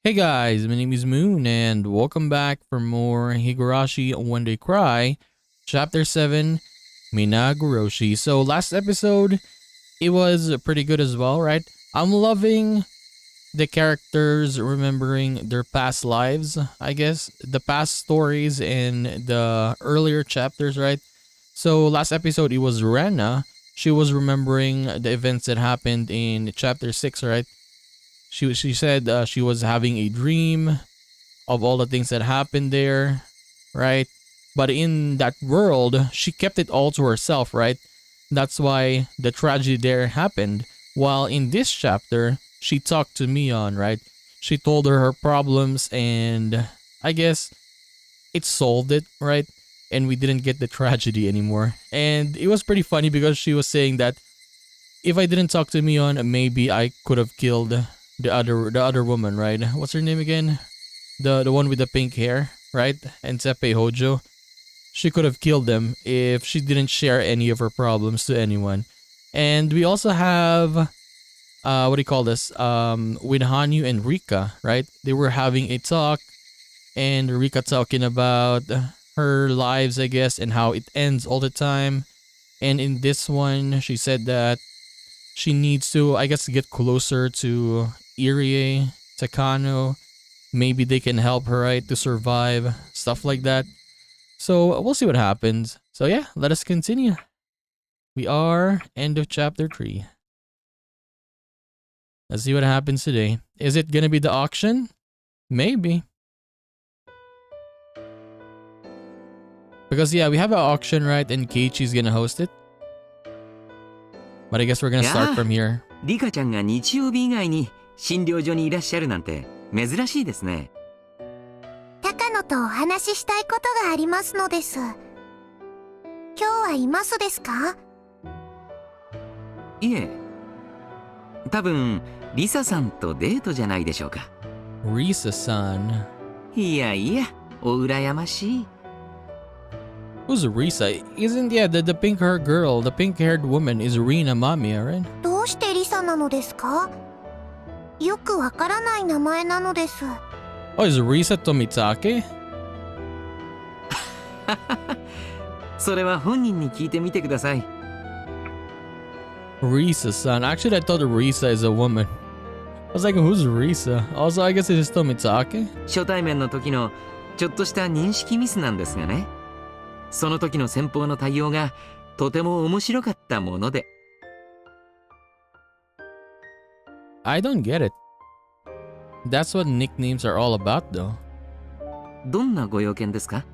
Hey guys, my name is Moon and welcome back for more Higurashi When They Cry, Chapter 7, Minagoroshi. So last episode, it was pretty good as well, right? I'm loving the characters remembering their past lives, I guess, the past stories in the earlier chapters, right? So last episode, it was Rena. She was remembering the events that happened in chapter 6, right? She said she was having a dream of all the things that happened there, right? But in that world, she kept it all to herself, right? That's why the tragedy there happened. While in this chapter, she talked to Mion, right? She told her problems and I guess it solved it, right? And we didn't get the tragedy anymore. And it was pretty funny because she was saying that if I didn't talk to Mion, maybe I could have killed the other woman, right? What's her name again? The one with the pink hair, right? And Tepe Hojo. She could have killed them if she didn't share any of her problems to anyone. And we also have what do you call this? With Hanyu and Rika, right? They were having a talk and Rika talking about her lives, I guess, and how it ends all the time. And in this one, she said that she needs to, I guess, get closer to Irie, Takano. Maybe they can help her, right, to survive, stuff like that. So we'll see what happens. So yeah, let us continue. We are end of chapter 3. Let's see what happens today. Is it gonna be the auction? Maybe. Because yeah, we have an auction, right, and Keiichi's gonna host it. But I guess we're gonna start from here. リカちゃんが日曜日以外に診療所にいらっしゃるなんて珍しいですね。高野とお話ししたいことがありますのです。今日はいますですか？いえ、多分リサさんとデートじゃないでしょうか。Risa-san. いやいや、お羨ましい。Who's Risa? Isn't the pink-haired girl, the pink-haired woman is Rina Mamiya, right? どうしてリサなのですか？よくわからない名前なのです。Oh, is Risa Tomitake? それは本人に聞いてみてください。Risa-san. Actually, I thought Risa is a woman. I was like, who's Risa? Also, I guess it is Tomitake? 初対面の時のちょっとした認識ミスなんですがね。その時の先方の対応がとても面白かったもので。I don't get it. That's what nicknames are all about, though. どんなご用件ですか？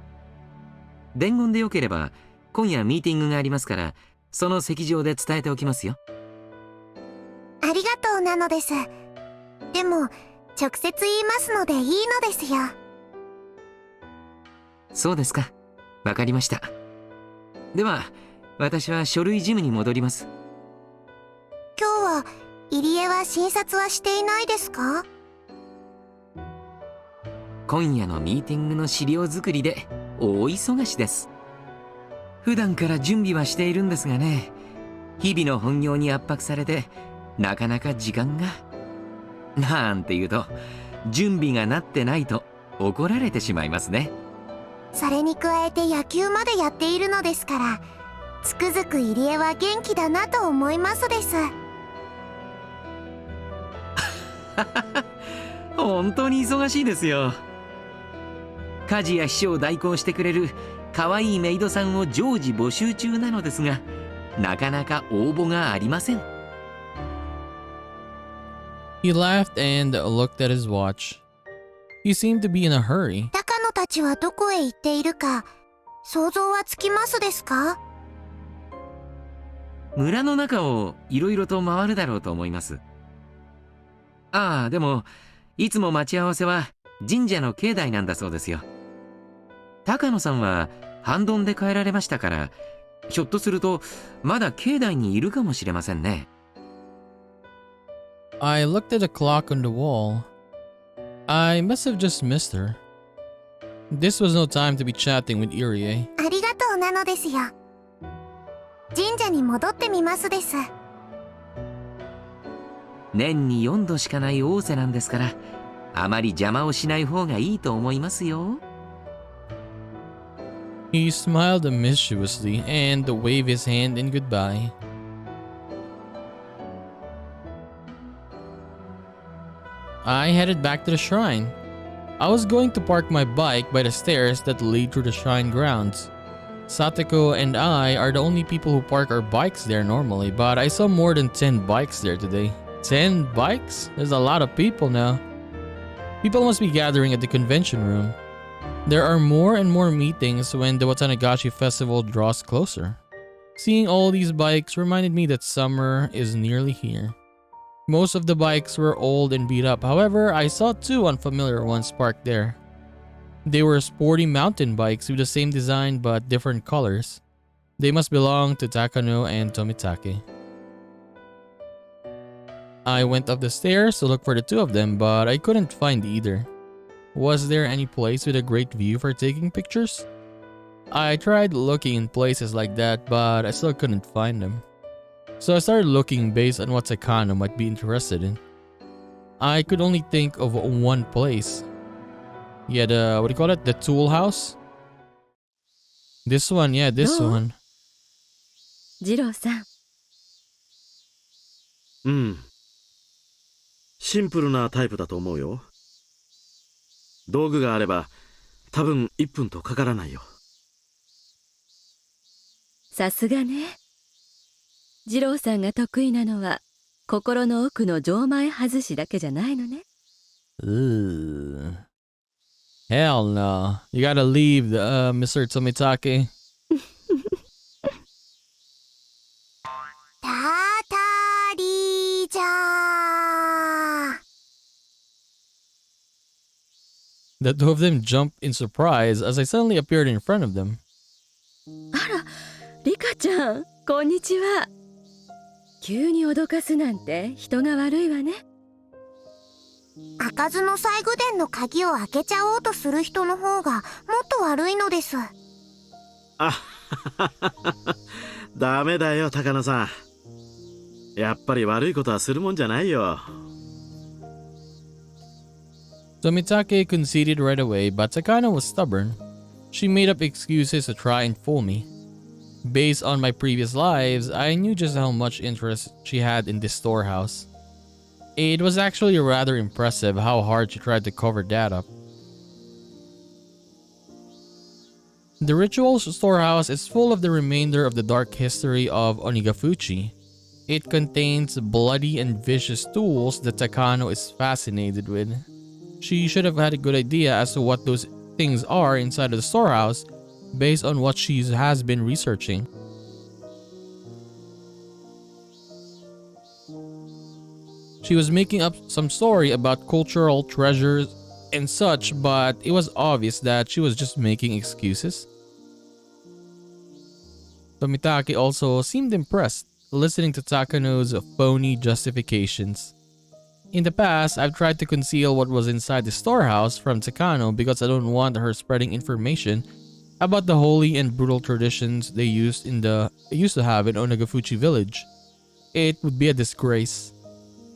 伝言でよければ今夜ミーティングがありますからその席上で伝えておきますよ。ありがとうなのです。でも直接言いますのでいいのですよ。そうですか。わかりました。では私は書類事務に戻ります。今日は入江は診察はしていないですか？今夜のミーティングの資料作りで大忙しです。普段から準備はしているんですがね、日々の本業に圧迫されてなかなか時間がなんて言うと準備がなってないと怒られてしまいますね。それに加えて野球までやっているのですからつくづく入江は元気だなと思いますです。本当に忙しいですよ。家事や秘書を代行してくれる可愛いメイドさんを常時募集中なのですがなかなか応募がありません。He laughed and looked at his watch. He seemed to be in a hurry. 高野たちはどこへ行っているか想像はつきますですか？村の中をいろいろと回るだろうと思います。ああ、でもいつも待ち合わせは神社の境内なんだそうですよ。高野さんは半ドンで帰られましたからひょっとするとまだ境内にいるかもしれませんね。I looked at the clock on the wall. I must have just missed her. This was no time to be chatting with Irie. ありがとうなのですよ。神社に戻ってみますです。年に4度しかない大瀬なんですからあまり邪魔をしない方がいいと思いますよ。He smiled mischievously and waved his hand in goodbye. I headed back to the shrine. I was going to park my bike by the stairs that lead through the shrine grounds. Satoko and I are the only people who park our bikes there normally, but I saw more than 10 bikes there today. 10 bikes? There's a lot of people now. People must be gathering at the convention room. There are more and more meetings when the Watanagashi festival draws closer. Seeing all these bikes reminded me that summer is nearly here. Most of the bikes were old and beat up, however, I saw 2 unfamiliar ones parked there. They were sporty mountain bikes with the same design but different colors. They must belong to Takano and Tomitake. I went up the stairs to look for the 2 of them, but I couldn't find either. Was there any place with a great view for taking pictures? I tried looking in places like that, but I still couldn't find them. So I started looking based on what Takano might be interested in. I could only think of one place. Yeah, what do you call it? The tool house? This one, yeah, this one. ジローさん、うん。シンプルなタイプだと思うよ。道具があれば多分1分とかからないよ。さすがね。ジローさんが得意なのは心の奥の錠前外しだけじゃないのね。Hell no. You gotta leave, Mr. Tomitake. たたりじゃー。 The 2 of them jumped in surprise as I suddenly appeared in front of them. あら、リカちゃん、こんにちは。急に脅かすなんて人が悪いわね。開かずの細工殿の鍵を開けちゃおうとする人の方がもっと悪いのです。あダメだよ高野さん。やっぱり悪いことはするもんじゃないよ。Tomitake conceded right away, but Takano was stubborn. She made up excuses to try and fool me. Based on my previous lives, I knew just how much interest she had in this storehouse. It was actually rather impressive how hard she tried to cover that up. The ritual storehouse is full of the remainder of the dark history of Onigafuchi. It contains bloody and vicious tools that Takano is fascinated with. She should have had a good idea as to what those things are inside of the storehouse based on what she has been researching. She was making up some story about cultural treasures and such, but it was obvious that she was just making excuses. Tomitake also seemed impressed, listening to Takano's phony justifications. In the past, I've tried to conceal what was inside the storehouse from Takano because I don't want her spreading information about the holy and brutal traditions they used to have in Onagafuchi village. It would be a disgrace.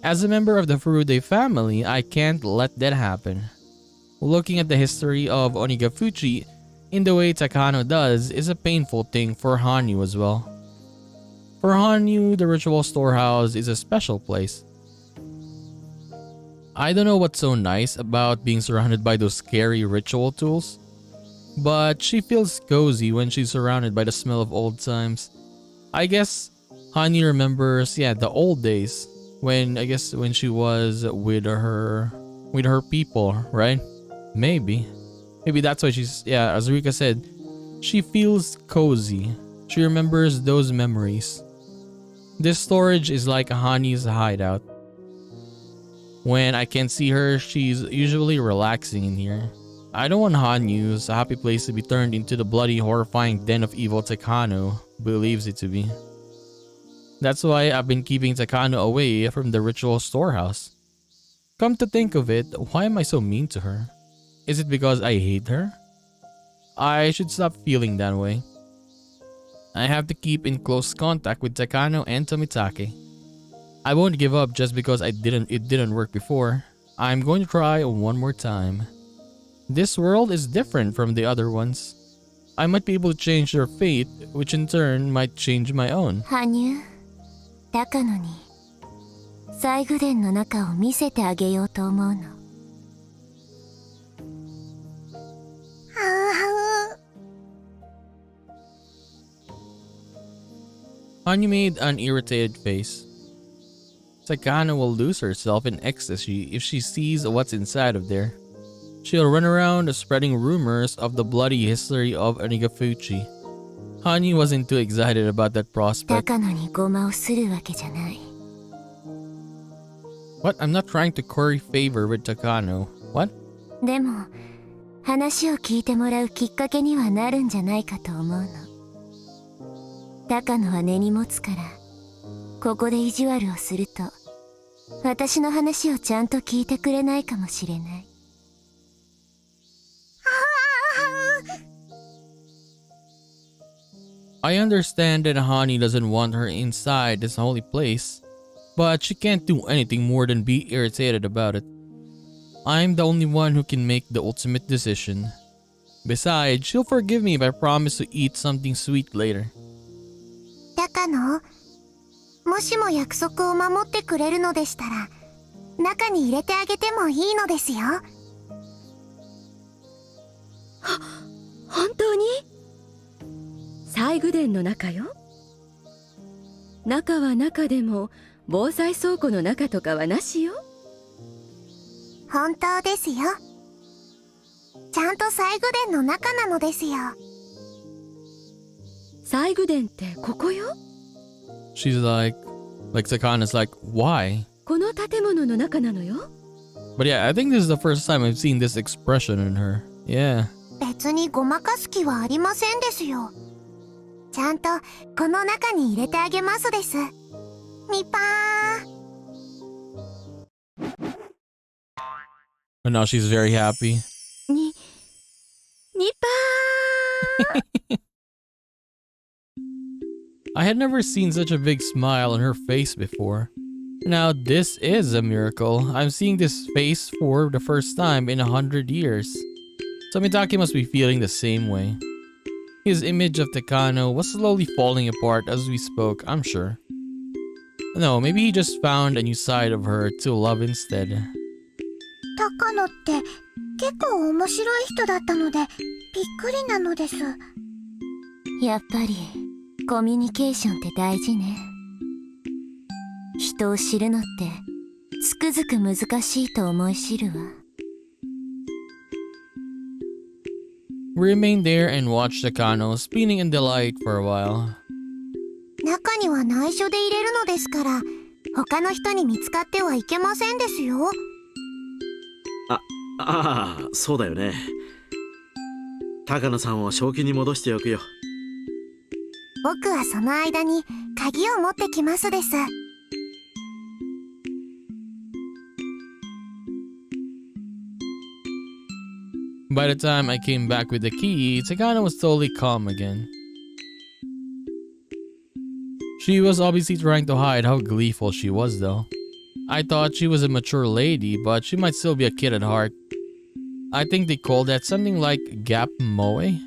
As a member of the Furude family, I can't let that happen. Looking at the history of Onigafuchi in the way Takano does is a painful thing for Hanyu as well. For Hanyu, the ritual storehouse is a special place. I don't know what's so nice about being surrounded by those scary ritual tools, but she feels cozy when she's surrounded by the smell of old times. I guess Hanyu remembers, the old days when she was with her people, right? Maybe that's why she's, as Rika said, she feels cozy. She remembers those memories. This storage is like Hanyu's hideout. When I can see her, she's usually relaxing in here. I don't want Hanyu's happy place to be turned into the bloody, horrifying den of evil Takano believes it to be. That's why I've been keeping Takano away from the ritual storehouse. Come to think of it, why am I so mean to her? Is it because I hate her? I should stop feeling that way. I have to keep in close contact with Takano and Tomitake. I won't give up just because it didn't work before. I'm going to try one more time. This world is different from the other ones. I might be able to change their fate, which in turn might change my own. 羽生、高野に西宮殿の中を見せてあげようと思うの。Hanyu made an irritated face. Sakana will lose herself in ecstasy if she sees what's inside of there. She'll run around spreading rumors of the bloody history of Onigafuchi. Hanyu wasn't too excited about that prospect. 高野にごまをするわけじゃない。What? I'm not trying to curry favor with Takano. What? でも話を聞いてもらうきっかけにはなるんじゃないかと思うの。高野は根に持つから、ここで意地悪をすると私の話をちゃんと聞いてくれないかもしれない。I understand that Hani doesn't want her inside this holy place, but she can't do anything more than be irritated about it. I'm the only one who can make the ultimate decision. Besides, she'll forgive me if I promise to eat something sweet later. 高野、もしも約束を守ってくれるのでしたら、中に入れてあげてもいいのですよ。本当に？西宮殿の中よ。中は中でも防災倉庫の中とかはなしよ。本当ですよ。ちゃんと西宮殿の中なのですよ。西宮殿ってここよ。She's like Sakana's like, why? この建物の中なのよ。But yeah, I think this is the first time I've seen this expression in her. Yeah. 別にごまかす気はありませんですよ。ちゃんとこの中に入れてあげますです。ニパー。And now she's very happy. ニパーI had never seen such a big smile on her face before. Now this is a miracle. I'm seeing this face for the first time in 100 years. So Mitake must be feeling the same way. His image of Takano was slowly falling apart as we spoke, I'm sure. No, maybe he just found a new side of her to love instead. 高野って結構面白い人だったのでびっくりなのです。やっぱりコミュニケーションって大事ね。人を知るのってつくづく難しいと思い知るわ。We remained there and watched Takano spinning in delight for a while. 中には内緒で入れるのですから他の人に見つかってはいけませんですよ。ああ、そうだよね。高野さんを正気に戻しておくよ。僕はその間に鍵を持ってきますです。By the time I came back with the key, Takano was totally calm again. She was obviously trying to hide how gleeful she was though. I thought she was a mature lady, but she might still be a kid at heart. I think they call that something like gap moe.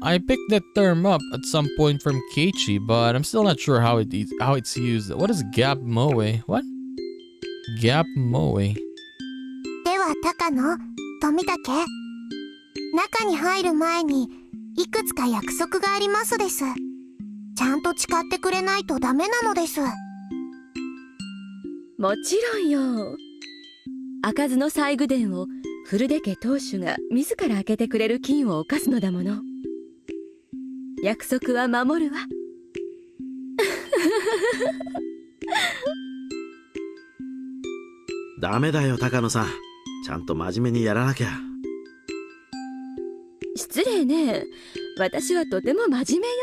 I picked that term up at some point from Keiichi, but I'm still not sure how it's used. What is gap moe? What? Gap moe. では高野、富武、中に入る前にいくつか約束がありますです。ちゃんと誓ってくれないとダメなのです。もちろんよ。開かずの西宮殿を古出家当主が自ら開けてくれる禁を犯すのだもの。約束は守るわ。ダメだよ高野さん。ちゃんと真面目にやらなきゃ。失礼ね。私はとても真面目よ。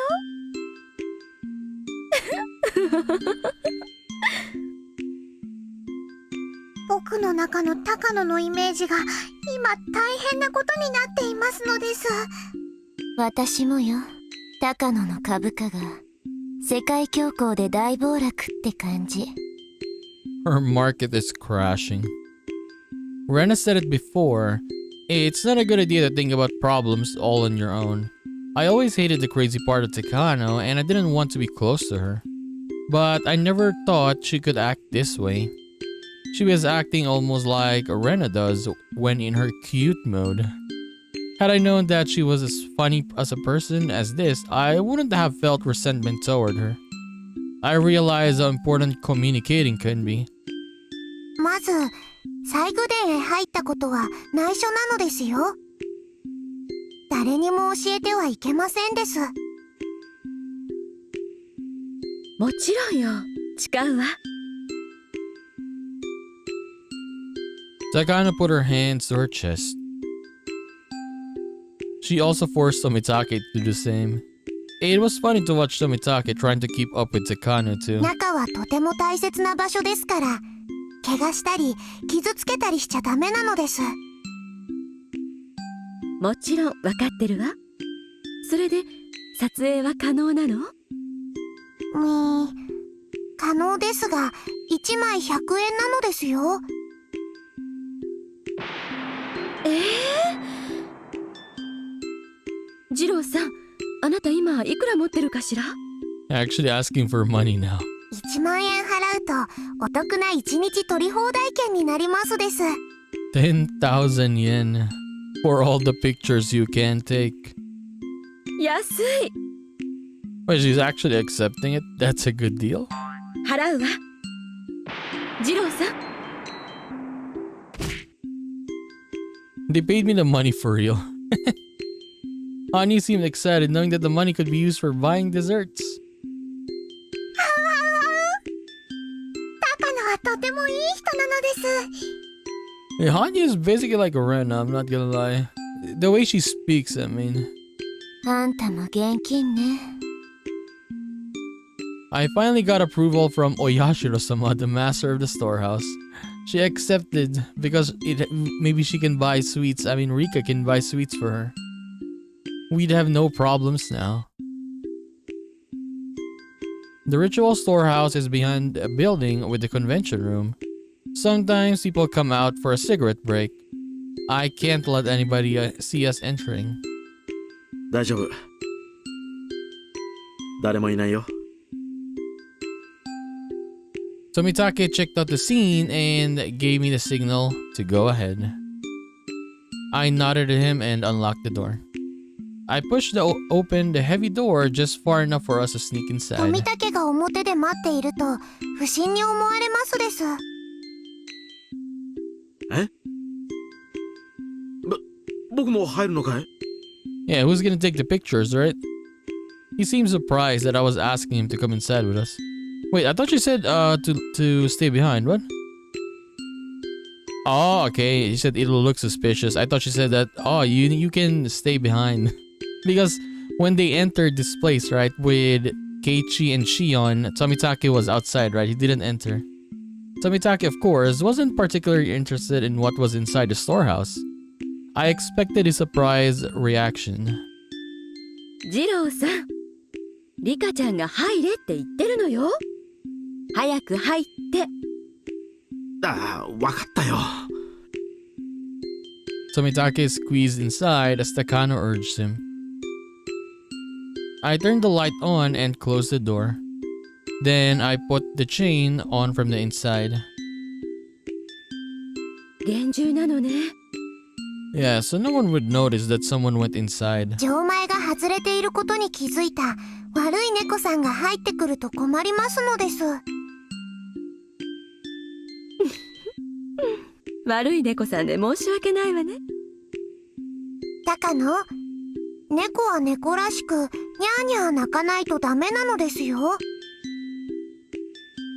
僕の中の高野のイメージが今大変なことになっていますのです。私もよ。高野の株価が世界恐慌で大暴落って感じ。Her market is crashing. Rena said it before. It's not a good idea to think about problems all on your own. I always hated the crazy part of Takano and I didn't want to be close to her. But I never thought she could act this way. She was acting almost like Rena does when in her cute mode. Had I known that she was as funny as a person as this, I wouldn't have felt resentment toward her. I realized how important communicating can be. まず、細具殿へ入ったことは内緒なのですよ。誰にも教えてはいけませんです。もちろんよ。誓うわ。Takano put her hands to her chest. She also forced Tomitake to do the same. It was funny to watch Tomitake trying to keep up with Takano too. 中はとても大切な場所ですから、怪我したり傷つけたりしちゃダメなのです。もちろん分かってるわ。それで撮影は可能なの？可能ですが、1枚100円なのですよ。次郎さん、あなた今いくら持ってるかしら？ Actually asking for money now. 1万円払うとお得な1日取り放題券になりますです。10,000 yen for all the pictures you can take. 安い。Wait, she's actually accepting it? That's a good deal. 払うわ。次郎さん。They paid me the money for real. Ani seemed excited knowing that the money could be used for buying desserts. 高野はとてもいい人なのです。Yeah, Hanya is basically like a Rena, I'm not gonna lie. The way she speaks, I mean. あんたも現金ね。I finally got approval from Oyashiro-Sama, the master of the storehouse. She accepted because maybe she can buy sweets. I mean, Rika can buy sweets for her. We'd have no problems now. The ritual storehouse is behind a building with the convention room. Sometimes people come out for a cigarette break. I can't let anybody see us entering. 大丈夫。誰もいないよ。Tomitake checked out the scene and gave me the signal to go ahead. I nodded at him and unlocked the door. I pushed open the heavy door just far enough for us to sneak inside. 富武が表で待っていると不審に思われますです。え？僕も入るのかい？ Yeah, who's gonna take the pictures, right? He seemed surprised that I was asking him to come inside with us. Wait, I thought you said to stay behind. What? Oh, okay. He said it'll look suspicious. I thought she said that, oh, you can stay behind. Because when they entered this place, right, with Keiichi and Shion, Tomitake was outside, right? He didn't enter. Tomitake, of course, wasn't particularly interested in what was inside the storehouse. I expected a surprise reaction. 次郎さん、リカちゃんが入れって言ってるのよ。早く入って。ああ、わかったよ。Tomitake squeezed inside as Takano urged him. I turned the light on and closed the door. Then I put the chain on from the inside. 厳重なのね。Yeah, so no one would notice that someone went inside. 錠前が外れていることに気づいた悪い猫さんが入ってくると困りますのです。悪い猫さんで申し訳ないわね。高野、猫は猫らしくニャーニャー鳴かないとダメなのですよ。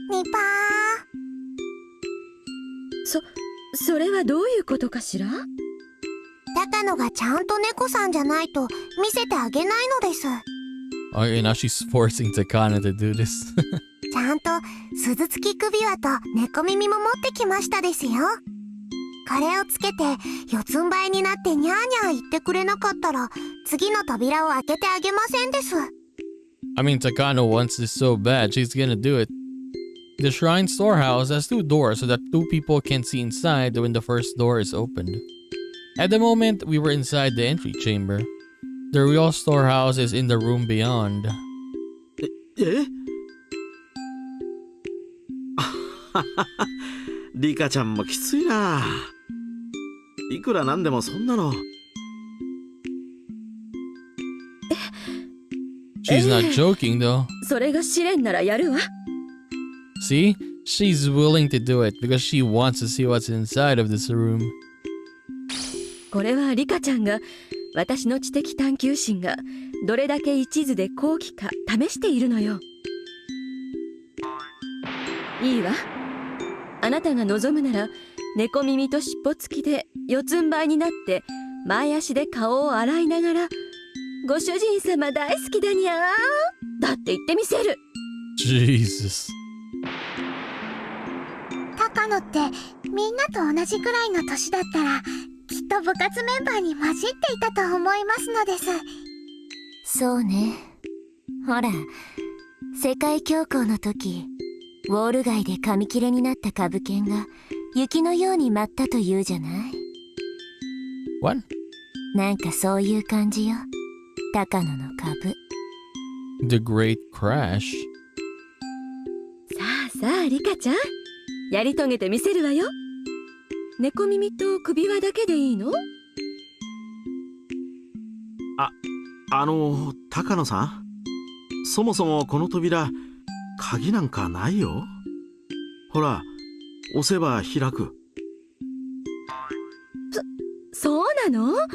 ニパー。それはどういうことかしら？高野がちゃんと猫さんじゃないと見せてあげないのです。Okay, now she's forcing Takano to do this. ちゃんと鈴付き首輪と猫耳も持ってきましたですよ。これをつけて四つん這いになってニャーニャー言ってくれなかったら次の扉を開けてあげませんです。I mean, Takano wants this so bad, she's gonna do it. The shrine storehouse has two doors so that two people can see inside when the first door is opened. At the moment, we were inside the entry chamber. The real storehouse is in the room beyond. えリカちゃんもきついな。いくらなんでもそんなの。She's not joking though. それが試練ならやるわ。 See? She's willing to do it because she wants to see what's inside of this room. これはリカちゃんが私の知的探求心がどれだけ一途で高貴か試しているのよ。いいわ。あなたが望むなら猫耳と尻尾付きで四つん這いになって前足で顔を洗いながらご主人様大好きだにゃーだって言ってみせる。 Jesus. 高野ってみんなと同じくらいの年だったらきっと部活メンバーに混じっていたと思いますのです。そうね。ほら、世界恐慌の時、ウォール街で紙切れになった株券が雪のように舞ったというじゃない。 What? なんかそういう感じよ。高野の株。The Great Crash. さあさあリカちゃん、やり遂げてみせるわよ。猫耳と首輪だけでいいの？高野さん、そもそもこの扉鍵なんかないよ。ほら、押せば開く。そうなの？あ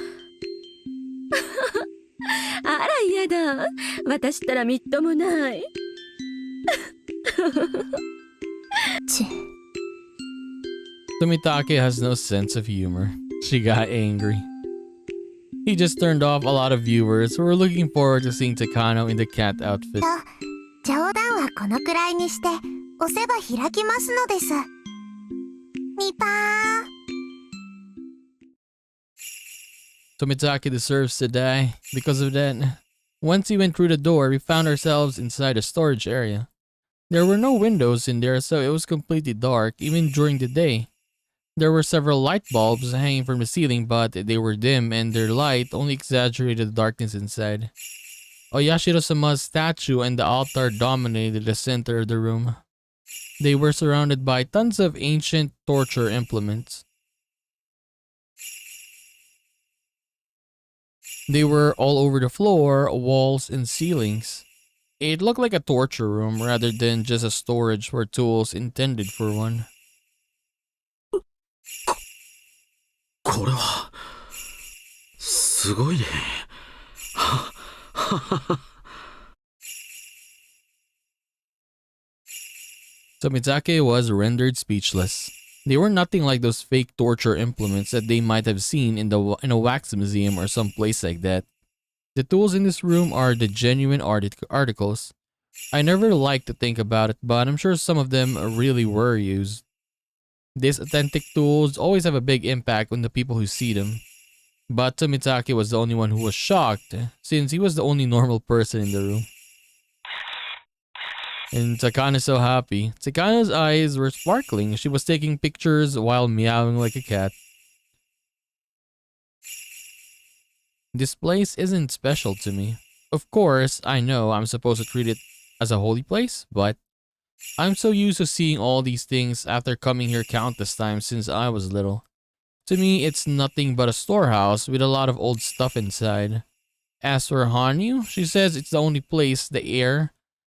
ら嫌だ。私ったらみっともない。Tomitake has no sense of humor. She got angry. He just turned off a lot of viewers who were looking forward to seeing Takano in the cat outfit. 冗談はこのくらいにして押せば開きますのです。ミパー。 Tomitake deserves to die because of that. Once we went through the door, we found ourselves inside a storage area. There were no windows in there, so it was completely dark, even during the day. There were several light bulbs hanging from the ceiling, but they were dim and their light only exaggerated the darkness inside. Oyashiro-Sama's statue and the altar dominated the center of the room. They were surrounded by tons of ancient torture implements. They were all over the floor, walls, and ceilings. It looked like a torture room rather than just a storage for tools intended for one. これはすごいね。Tomitake was rendered speechless. They were nothing like those fake torture implements that they might have seen in a wax museum or some place like that. The tools in this room are the genuine articles. I never liked to think about it, but I'm sure some of them really were used. These authentic tools always have a big impact on the people who see them. But Tomitake was the only one who was shocked, since he was the only normal person in the room. And Takano's so happy. Takano's eyes were sparkling. She was taking pictures while meowing like a cat. This place isn't special to me. Of course, I know I'm supposed to treat it as a holy place, but I'm so used to seeing all these things after coming here countless times since I was little. To me, it's nothing but a storehouse with a lot of old stuff inside. As for Hanyu, she says it's the only place the air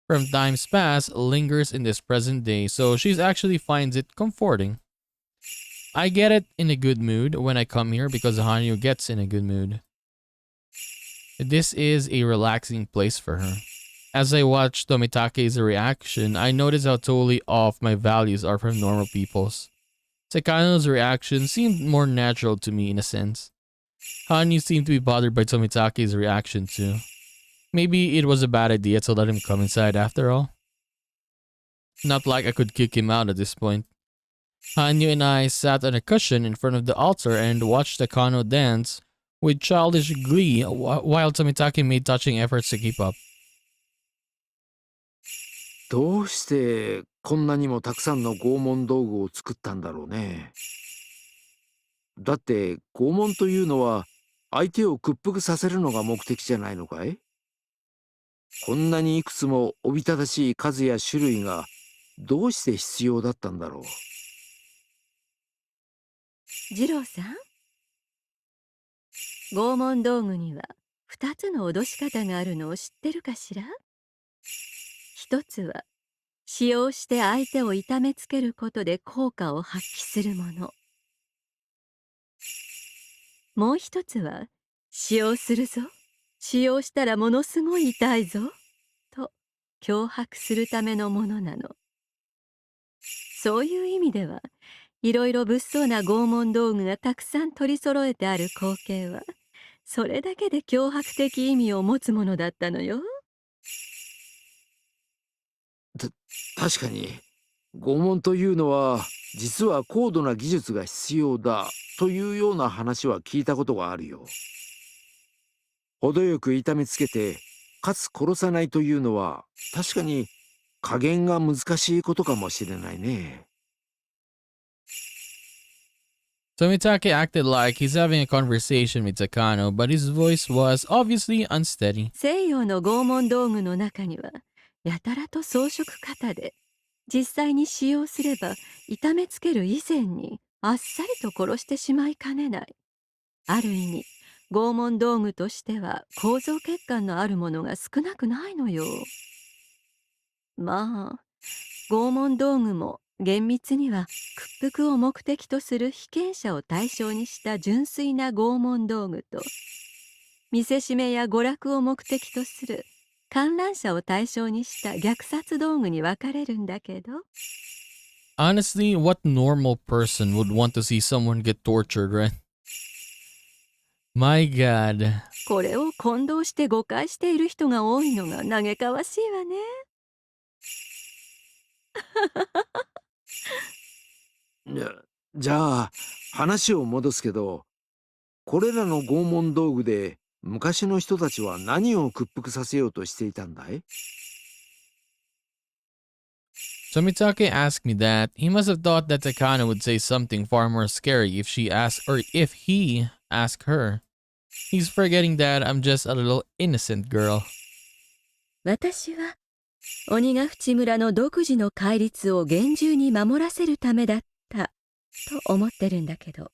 from times past lingers in this present day, so she actually finds it comforting. I get it in a good mood when I come here because Hanyu gets in a good mood. This is a relaxing place for her. As I watched Tomitake's reaction, I noticed how totally off my values are from normal people's. Takano's reaction seemed more natural to me in a sense. Hanyu seemed to be bothered by Tomitake's reaction too. Maybe it was a bad idea to let him come inside after all. Not like I could kick him out at this point. Hanyu and I sat on a cushion in front of the altar and watched Takano dance with childish glee while Tomitake made touching efforts to keep up. どうしてこんなにもたくさんの拷問道具を作ったんだろうね。だって拷問というのは相手を屈服させるのが目的じゃないのかい？こんなにいくつもおびただしい数や種類がどうして必要だったんだろう。二郎さん、拷問道具には2つの脅し方があるのを知ってるかしら？一つは使用して相手を痛めつけることで効果を発揮するもの。もう一つは使用するぞ、使用したらものすごい痛いぞと脅迫するためのものなの。そういう意味ではいろいろ物騒な拷問道具がたくさん取り揃えてある光景はそれだけで脅迫的意味を持つものだったのよ。確かに拷問というのは実は高度な技術が必要だというような話は聞いたことがあるよ。程よく痛めつけてかつ殺さないというのは確かに加減が難しいことかもしれないね。Tomitake acted like he's having a conversation with Takano, but his voice was obviously unsteady. 西洋の拷問道具の中にはやたらと装飾型で実際に使用すれば痛めつける以前にあっさりと殺してしまいかねない。ある意味拷問道具としては構造欠陥のあるものが少なくないのよ。まあ拷問道具も厳密には屈服を目的とする被験者を対象にした純粋な拷問道具と見せしめや娯楽を目的とする観覧者を対象にした虐殺道具に分かれるんだけど。 Honestly, what normal person would want to see someone get tortured, right? My god. これを混同して誤解している人が多いのが嘆かわしいわね。じゃあ話を戻すけど、これらの拷問道具で昔の人たちは何を屈服させようとしていたんだい？ Tomitake asked me that. He must have thought that Takano would say something far more scary if she asked, or if he asked her. He's forgetting that I'm just a little innocent girl. 私は鬼ヶ淵村の独自の戒律を厳重に守らせるためだったと思ってるんだけど、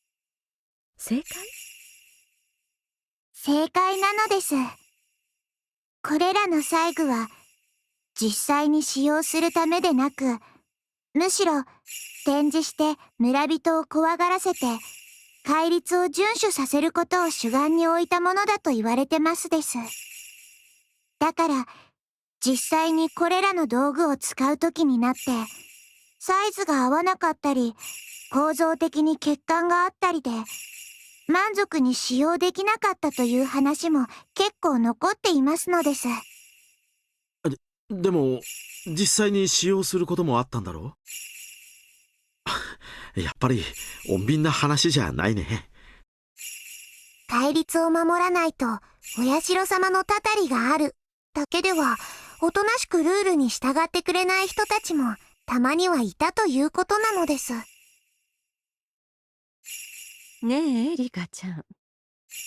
正解？正解なのです。これらの細具は実際に使用するためでなく、むしろ展示して村人を怖がらせて戒律を遵守させることを主眼に置いたものだと言われてますです。だから実際にこれらの道具を使う時になってサイズが合わなかったり構造的に欠陥があったりで満足に使用できなかったという話も結構残っていますのです。でも実際に使用することもあったんだろう？やっぱり穏便な話じゃないね。戒律を守らないとお社様のたたりがあるだけではおとなしくルールに従ってくれない人たちもたまにはいたということなのです。ねえリカちゃん、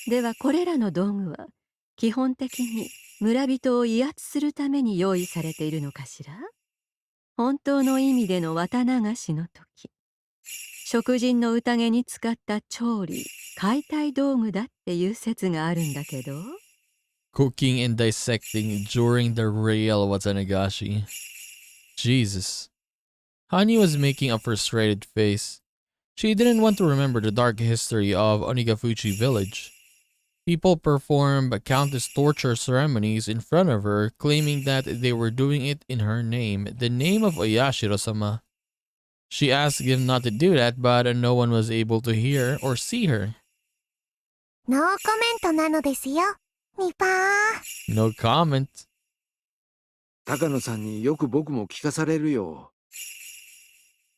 ではこれらの道具は基本的に村人を威圧するために用意されているのかしら？本当の意味での綿流しの時、食人の宴に使った調理解体道具だっていう説があるんだけど。 Cooking and dissecting during the real Watanagashi. Jesus. Hani was making a frustrated face. She didn't want to remember the dark history of Onigafuchi village. People performed countless torture ceremonies in front of her, claiming that they were doing it in her name, the name of Oyashiro-Sama. She asked him not to do that, but no one was able to hear or see her. ノーコメントなのですよ、ニパー。No comment. 高野さんによく僕も聞かされるよ。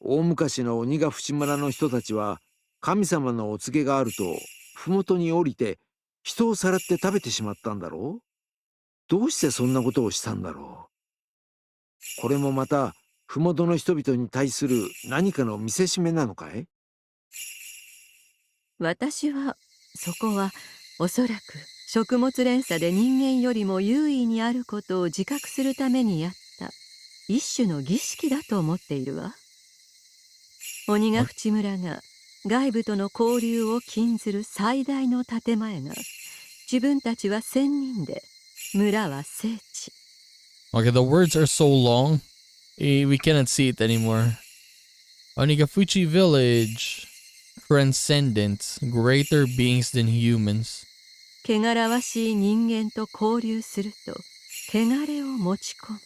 大昔の鬼ヶ淵村の人たちは神様のお告げがあると麓に降りて人をさらって食べてしまったんだろう。どうしてそんなことをしたんだろう。これもまた麓の人々に対する何かの見せしめなのかい？私はそこはおそらく食物連鎖で人間よりも優位にあることを自覚するためにやった一種の儀式だと思っているわ。鬼ヶ淵村が外部との交流を禁ずる最大の建前が、自分たちは仙人で村は聖地。 Okay, the words are so long. We cannot see it anymore. Onigafuchi Village. Transcendent. Greater beings than humans. 汚らわしい人間と交流すると汚れを持ち込む、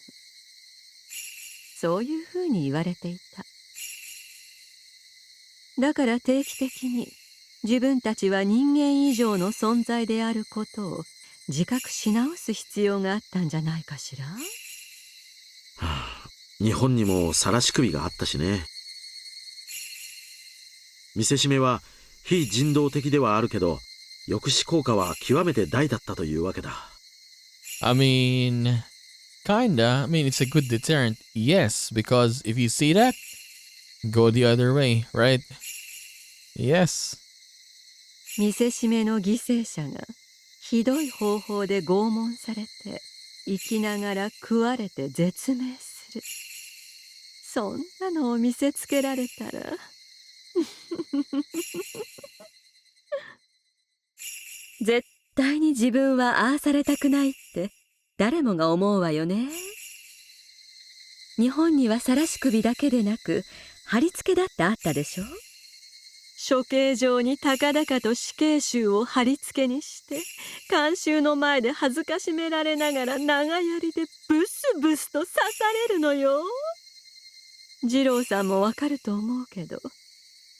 そういうふうに言われていた。だから定期的に自分たちは人間以上の存在であることを自覚し直す必要があったんじゃないかしら。はあ、日本にも晒し首があったしね。見せしめは非人道的ではあるけど、抑止効果は極めて大だったというわけだ。I mean, kinda. I mean, it's a good deterrent. Yes, because if you see that, go the other way, right? Yes. 見せしめの犠牲者がひどい方法で拷問されて生きながら食われて絶命する、そんなのを見せつけられたら絶対に自分はああされたくないって誰もが思うわよね。日本には晒し首だけでなく貼り付けだってあったでしょ。処刑場に高々と死刑囚を貼り付けにして観衆の前で恥ずかしめられながら長槍でブスブスと刺されるのよ。二郎さんもわかると思うけど、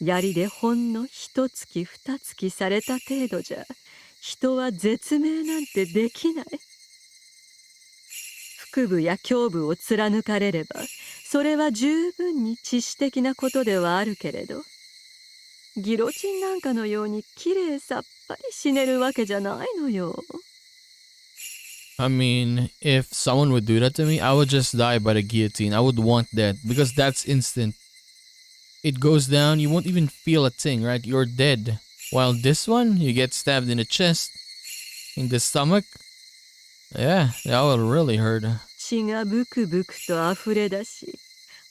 槍でほんの一月二月された程度じゃ人は絶命なんてできない。腹部や胸部を貫かれればそれは十分に致死的なことではあるけれど、ギロチンなんかのようにきれいさっぱり死ねるわけじゃないのよ。I mean, if someone would do that to me, I would just die by the guillotine. I would want that because that's instant. It goes down, you won't even feel a thing, right? You're dead. While this one, you get stabbed in the chest, in the stomach. Yeah, that would really hurt. 血がブクブクと溢れ出し、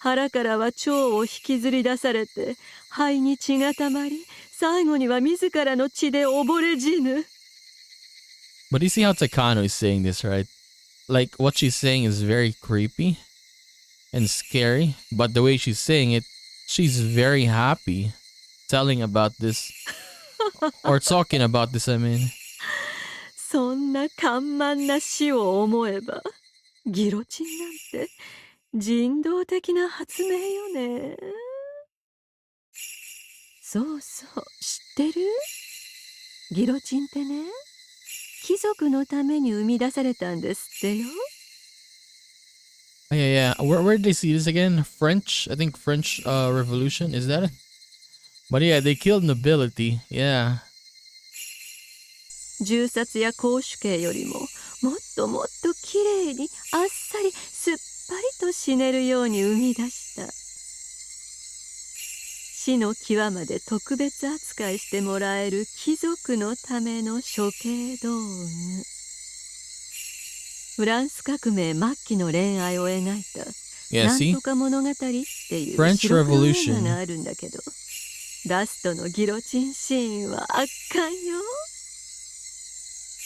腹からは腸を引きずり出されて肺に血がたまり、最後には自らの血で溺れ死ぬ。 But you see how Takano is saying this, right? Like, what she's saying is very creepy and scary, but the way she's saying it, she's very happy telling about this. Or talking about this, I mean. そんな緩慢な死を思えば、ギロチンなんて人道的な発明よね。そうそう、知ってる？ギロチンってね、貴族のために生み出されたんですってよ。Oh, yeah, yeah. Where did they see this again? French? I think French Revolution. Is that it? But yeah, they killed nobility. Yeah. 銃殺や絞首刑よりももっともっときれいにあっさりすっぱりと死ねるように生み出した。死の際まで特別扱いしてもらえる貴族のための処刑道具。フランス革命末期の恋愛を描いた Yeah, なん see? とか物語っていう French 白黒映 Revolution. 画があるんだけど、ラストのギロチンシーンは圧巻よ。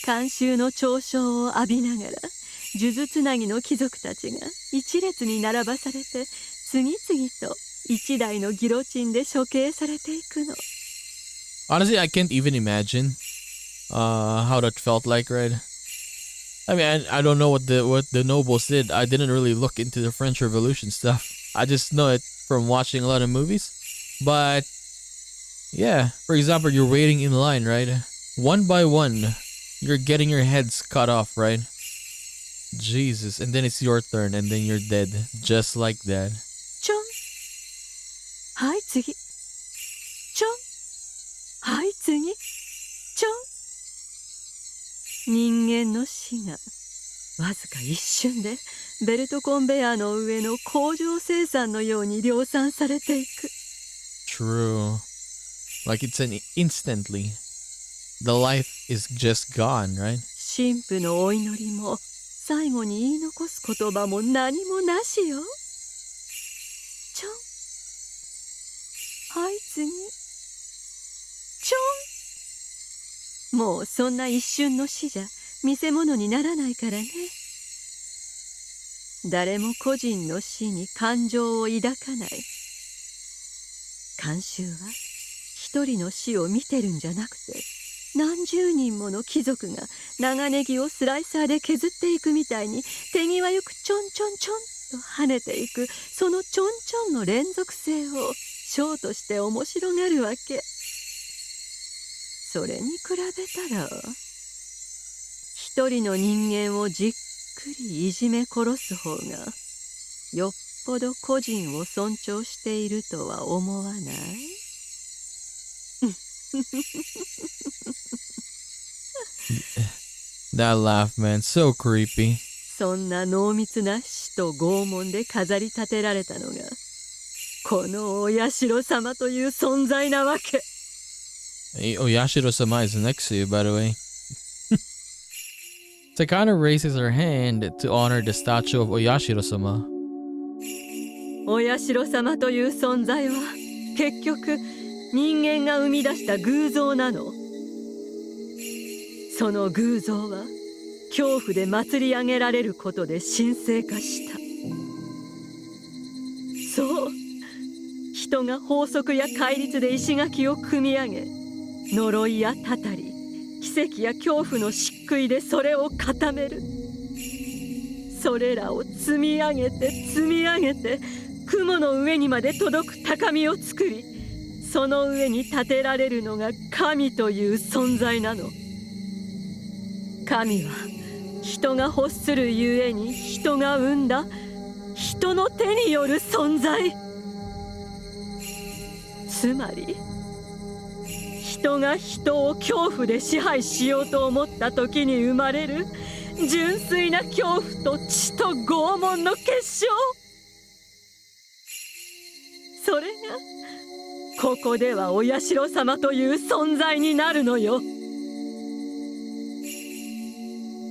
観衆の嘲笑を浴びながら数珠つなぎの貴族たちが一列に並ばされて次々と一台のギロチンで処刑されていくの。 Honestly, I can't even imagine how that felt like, right? I mean, I don't know what the nobles did. I didn't really look into the French Revolution stuff. I just know it from watching a lot of movies. But yeah, for example, you're waiting in line, right? One by one, you're getting your heads cut off, right? Jesus, and then it's your turn, and then you're dead, just like that. ちょん、はい次、ちょん、はい次、ちょん。人間の死がわずか一瞬でベルトコンベヤーの上の工場生産のように量産されていく。 True. Like it's an instantly. The life is just gone, right? 神父のお祈りも最後に言い残す言葉も何もなしよ。ちょん。はい、次。ちょん。もうそんな一瞬の死じゃ見せ物にならないからね。誰も個人の死に感情を抱かない。慣習は一人の死を見てるんじゃなくて、何十人もの貴族が長ネギをスライサーで削っていくみたいに手際よくちょんちょんちょんと跳ねていく、そのちょんちょんの連続性をショーとして面白がるわけ。それに比べたら一人の人間をじっくりいじめ殺す方がよっぽど個人を尊重しているとは思わない？That laugh, man, so creepy. そんな濃密な死と拷問で飾り立てられたのがこのお社様という存在なわけ。Oyashiro-Sama is next to you, by the way. Takano raises her hand to honor the statue of Oyashiro-Sama. お社様という存在は結局人間が生み出した偶像なの。その偶像は恐怖で祭り上げられることで神聖化した。そう、人が法則や戒律で石垣を組み上げ、呪いやたたり、奇跡や恐怖の漆喰でそれを固める。それらを積み上げて積み上げて雲の上にまで届く高みを作り、その上に建てられるのが神という存在なの。神は人が欲するゆえに人が生んだ人の手による存在。つまり人が人を恐怖で支配しようと思った時に生まれる純粋な恐怖と血と拷問の結晶。それがここではお社様という存在になるのよ。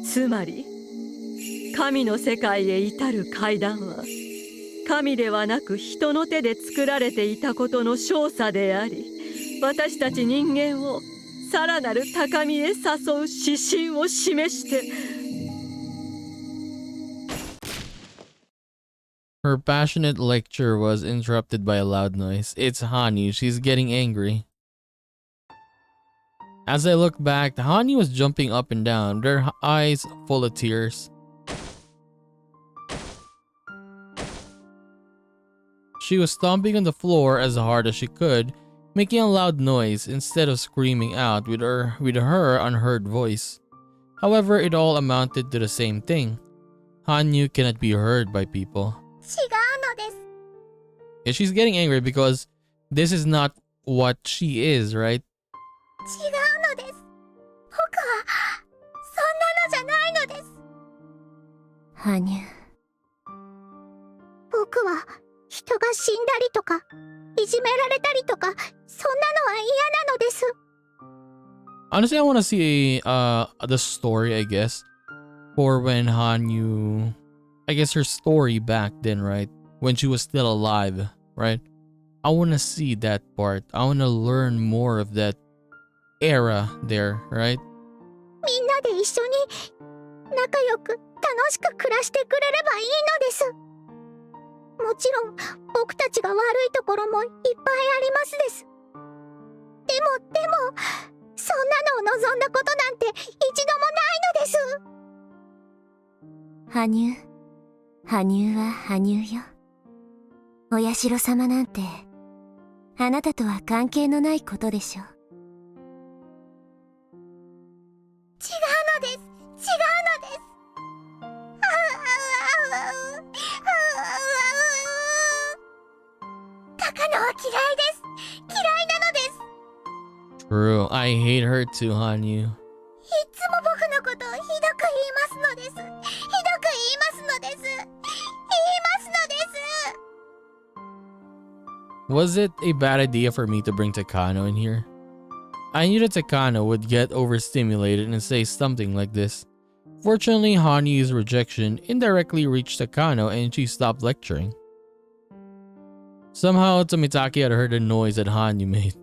つまり神の世界へ至る階段は神ではなく人の手で作られていたことの証左であり、私たち人間をさらなる高みへ誘う指針を示して。 Her passionate lecture was interrupted by a loud noise. It's Hani. She's getting angry. As I look back, Hani was jumping up and down, her eyes full of tears. She was stomping on the floor as hard as she could, making a loud noise instead of screaming out with her unheard voice. However, it all amounted to the same thing. Hanyu cannot be heard by people. 違うのです。 Yeah, she's getting angry because this is not what she is, right? 違うのです。僕はそんなのじゃないのです。羽生。僕は人が死んだりとかいじめられたりとか、そんなのは嫌なのです。 Honestly, I want to see the story, I guess, for when Hanyu, I guess her story back then, right? When she was still alive, right? I want to see that part. I want to learn more of that era there, right? みんなで一緒に仲良く楽しく暮らしてくれればいいのです。もちろん僕たちが悪いところもいっぱいありますです。でもそんなのを望んだことなんて一度もないのです。羽生は羽生よ。お社様なんてあなたとは関係のないことでしょう。違うのです。違うのです。高野は嫌いです。嫌いなのです。 True, I hate her too, Hanyu. いつも僕のことをひどく言いますのです。ひど Was it a bad idea for me to bring Takano in here? I knew that Takano would get overstimulated and say something like this. Fortunately, Hanyu's rejection indirectly reached Takano and she stopped lecturing. Somehow, Tomitake had heard the noise that Hanyu made.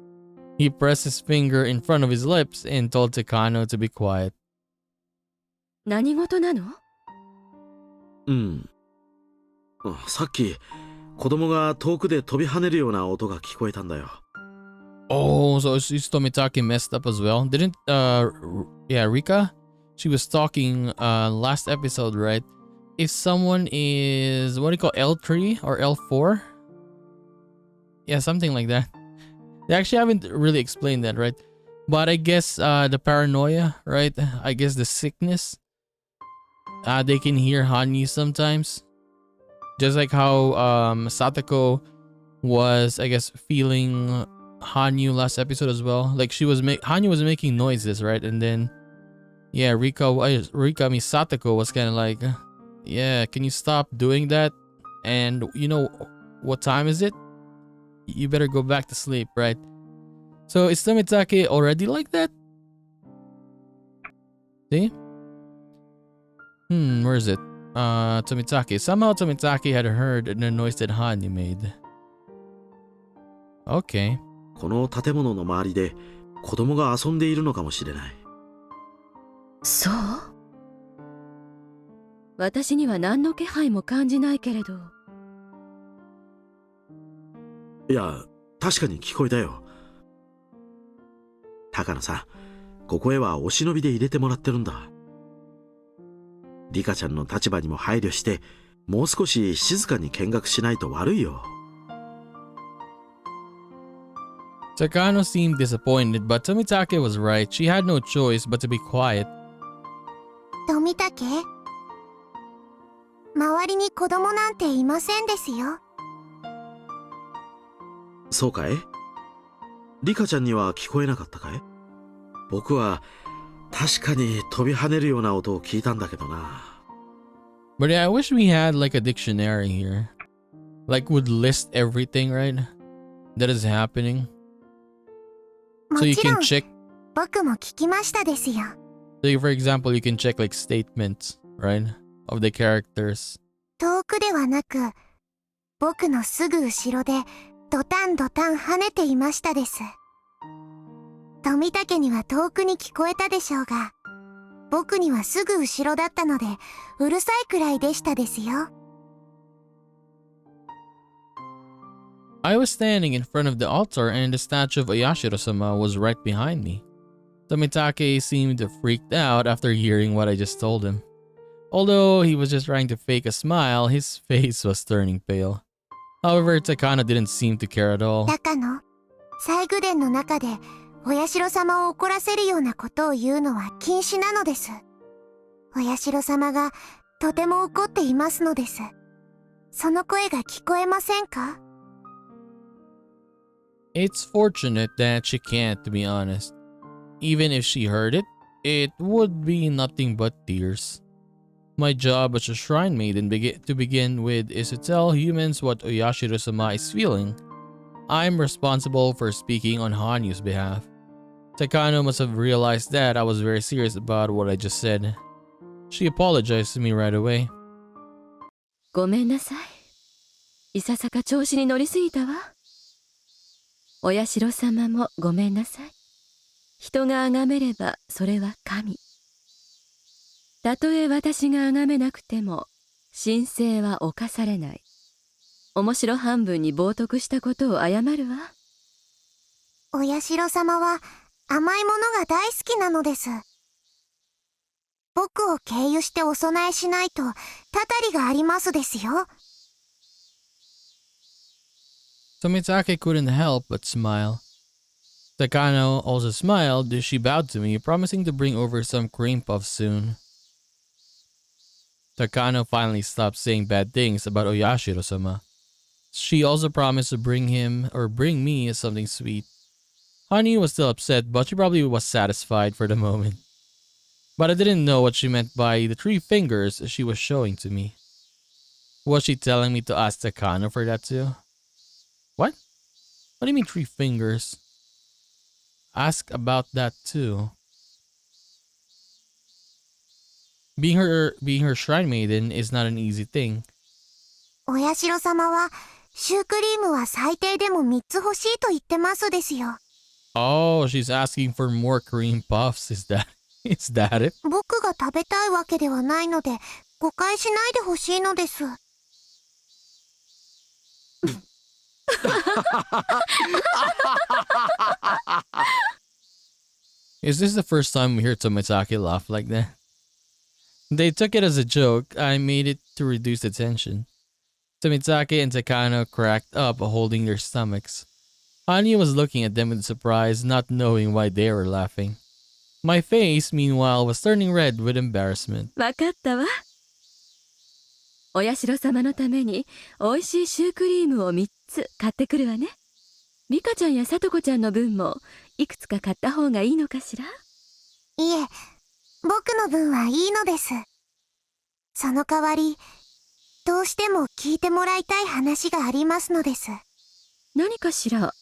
He pressed his finger in front of his lips and told Takano to be quiet. 何事なの？うん。さっき、子供が遠くで飛び跳ねるような音が聞こえたんだよ。Oh, so is Tomitake messed up as well? Didn't, Rika? She was talking, last episode, right? If someone is, what do you call, L3 or L4? Yeah, something like that. They actually haven't really explained that, right? But I guess, the paranoia, right? I guess the sickness. They can hear Hanyu sometimes. Just like how, Satoko was, I guess, feeling Hanyu last episode as well. Like Hanyu was making noises, right? And then, yeah, Satoko was kind of like, yeah, can you stop doing that? And you know, what time is it? You better go back to sleep, right? So is Tomitake already like that? See? Where is it? Tomitake. Somehow Tomitake had heard the noise that Hanyu made. Okay. この建物の周りで子供が遊んでいるのかもしれない。そう？私には何の気配も感じないけれど。いや、確かに聞こえたよ。高野さん、ここへはお忍びで入れてもらってるんだ。リカちゃんの立場にも配慮して、もう少し静かに見学しないと悪いよ。Takano seemed disappointed, but Tomitake was right. She had no choice but to be quiet. 富武、周りに子供なんていませんですよ。そうかい？リカちゃんには聞こえなかったかい？僕は確かに飛び跳ねるような音を聞いたんだけどな。But yeah, I wish we had like a dictionary here. Like would list everything, right? That is happening. も So you ちろ can ん、 check, 僕も聞きましたですよ。so for example, you can check like statements, right? Of the characters. 遠くではなく、僕のすぐ後ろでドタンドタン跳ねていましたです。富武には遠くに聞こえたでしょうが、僕にはすぐ後ろだったのでうるさいくらいでしたですよ。I was standing in front of the altar and the statue of Oyashiro-Sama was right behind me. Tomitake seemed freaked out after hearing what I just told him. Although he was just trying to fake a smile, his face was turning pale. However, Takano didn't seem to care at all. 高野、西宮殿の中でお社様を怒らせるようなことを言うのは禁止なのです。お社様がとても怒っていますのです。その声が聞こえませんか？ It's fortunate that she can't, to be honest. Even if she heard it, it would be nothing but tears. My job as a shrine maiden to begin with is to tell humans what Oyashiro-Sama is feeling. I'm responsible for speaking on Hanyu's behalf. Takano must have realized that I was very serious about what I just said. She apologized to me right away. ごめんなさい。いささか調子に乗りすぎたわ。お社様もごめんなさい。人が崇めればそれは神。たとえ私が崇めなくても神聖は侵されない。面白半分に冒涜したことを謝るわ。お社様は甘いものが大好きなのです。僕を経由してお供えしないとたたりがありますですよ。Tomitake couldn't help but smile. Takano also smiled as she bowed to me, promising to bring over some cream puffs soon. Takano finally stopped saying bad things about Oyashiro-sama. She also promised to bring me something sweet. Honey was still upset, but she probably was satisfied for the moment. But I didn't know what she meant by the 3 fingers she was showing to me. Was she telling me to ask Takano for that too? What? What do you mean 3 fingers? Ask about that too. Being her shrine maiden is not an easy thing. お社様はシュークリームは最低でも3つ欲しいと言ってますですよ。 Oh, she's asking for more cream puffs. Is that it? 僕が食べたいわけではないので誤解しないでほしいのです。 Is this the first time we hear Tomitake laugh like that? They took it as a joke. I made it to reduce the tension. Tomitake and Takano cracked up, holding their stomachs. Anya was looking at them with surprise, not knowing why they were laughing. My face, meanwhile, was turning red with embarrassment. わかったわ。お社様のために美味しいシュークリームを3つ買ってくるわね。リカちゃんやさとこちゃんの分もいくつか買った方がいいのかしら？いえ、僕の分はいいのです。その代わり、どうしても聞いてもらいたい話がありますのです。何かしら？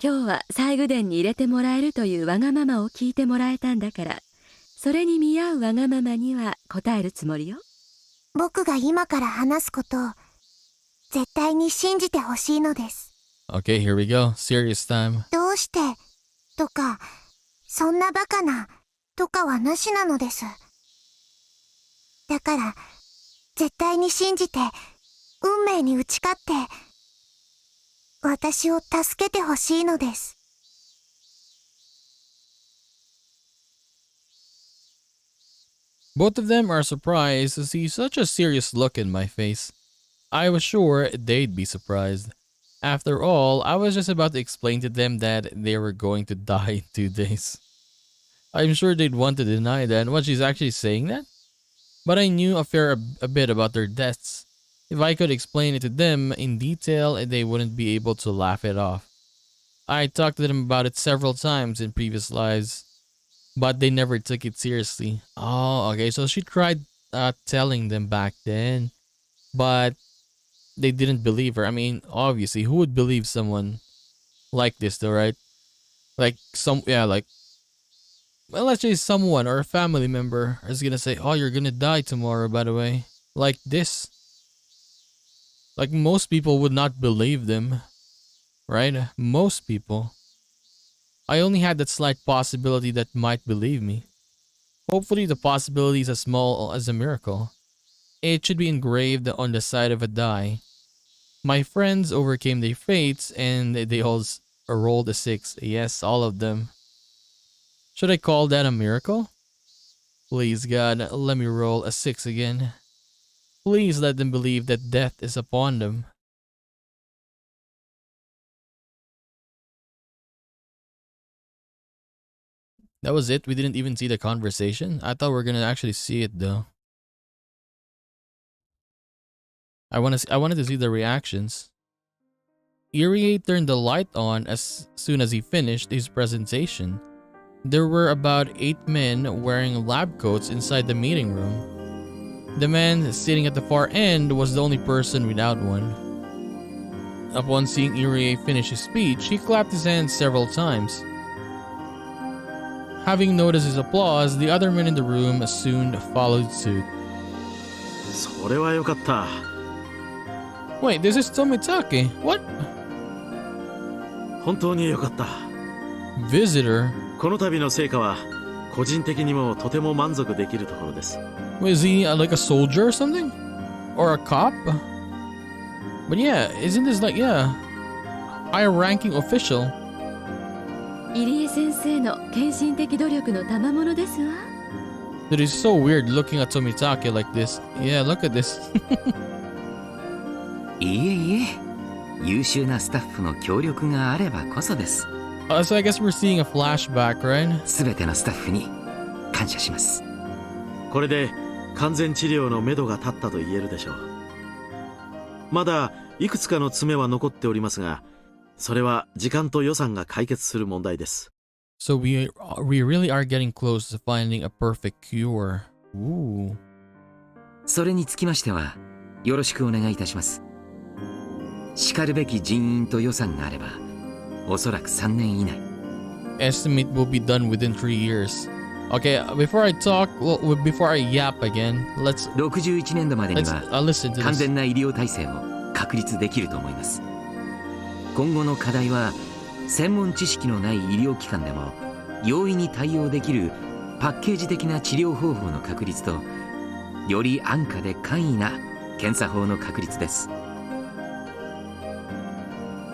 今日は西宮殿に入れてもらえるというわがままを聞いてもらえたんだから、それに見合うわがままには答えるつもりよ。僕が今から話すことを絶対に信じてほしいのです。 Okay, here we go. Serious time. どうしてとか、そんなバカなとかはなしなのです。だから、絶対に信じて、運命に打ち勝って、私を助けてほしいのです。Both of them are surprised to see such a serious look in my face. I was sure they'd be surprised. After all, I was just about to explain to them that they were going to die in 2 days. I'm sure they'd want to deny that. What, she's actually saying that? But I knew a bit about their deaths. If I could explain it to them in detail, they wouldn't be able to laugh it off. I talked to them about it several times in previous lives, but they never took it seriously. Oh, okay, so she tried telling them back then, but they didn't believe her. I mean, obviously, who would believe someone like this though, right? Like well, let's say someone or a family member is gonna say, oh, you're gonna die tomorrow, by the way. Like this. Like, most people would not believe them, right? Most people. I only had that slight possibility that might believe me. Hopefully the possibility is as small as a miracle. It should be engraved on the side of a die. My friends overcame their fates and they all rolled a 6. Yes, all of them. Should I call that a miracle? Please God, let me roll a 6 again. Please let them believe that death is upon them. That was it? We didn't even see the conversation? I thought we were gonna actually see it though. I wanted to see the reactions. Irie turned the light on as soon as he finished his presentation. There were about 8 men wearing lab coats inside the meeting room. The man sitting at the far end was the only person without one. Upon seeing Irie finish his speech, he clapped his hands several times. Having noticed his applause, the other men in the room soon followed suit. それはよかった。 Wait, this is Tomitake. What? 本当によかった。 Visitor? この度の成果は個人的にもとても満足できるところです。 Wait, is he like a soldier or something? Or a cop? But yeah, isn't this like, yeah, high-ranking official? 入江先生の献身的努力の賜物ですわ。 Dude, it's so weird looking at Tomitake like this. Yeah, look at this. いえいえ、優秀なスタッフの協力があればこそです。So I guess we're seeing a flashback, right? すべてのスタッフに感謝します。これで完全治療のめどが立ったと言えるでしょう。まだいくつかの詰めは残っておりますが、それは時間と予算が解決する問題です。So we really are getting close to finding a perfect cure. Ooh. それにつきましてはよろしくお願いいたします。しかるべき人員と予算があればおそらく3年以内。 Estimate will be done within 3 years. Okay, before I talk, well, before I yap again, let's 61年度までには listen to 完 this. 全な医療体制を確立できると思います。今後の課題は専門知識のない医療機関でも容易に対応できるパッケージ的な治療方法の確立と、より安価で簡易な検査法の確立です。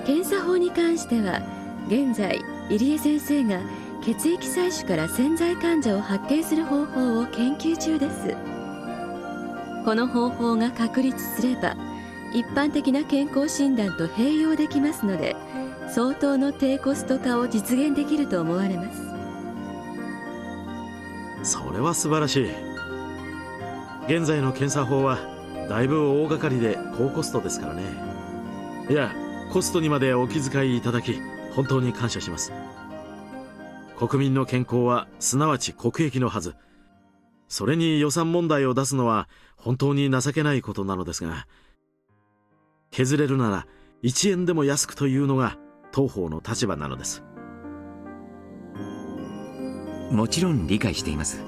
検査法に関しては現在入江先生が血液採取から潜在患者を発見する方法を研究中です。この方法が確立すれば一般的な健康診断と併用できますので、相当の低コスト化を実現できると思われます。それは素晴らしい。現在の検査法はだいぶ大掛かりで高コストですからね。いや、コストにまでお気遣いいただき本当に感謝します。国民の健康はすなわち国益のはず。それに予算問題を出すのは本当に情けないことなのですが、削れるなら1円でも安くというのが当方の立場なのです。もちろん理解しています。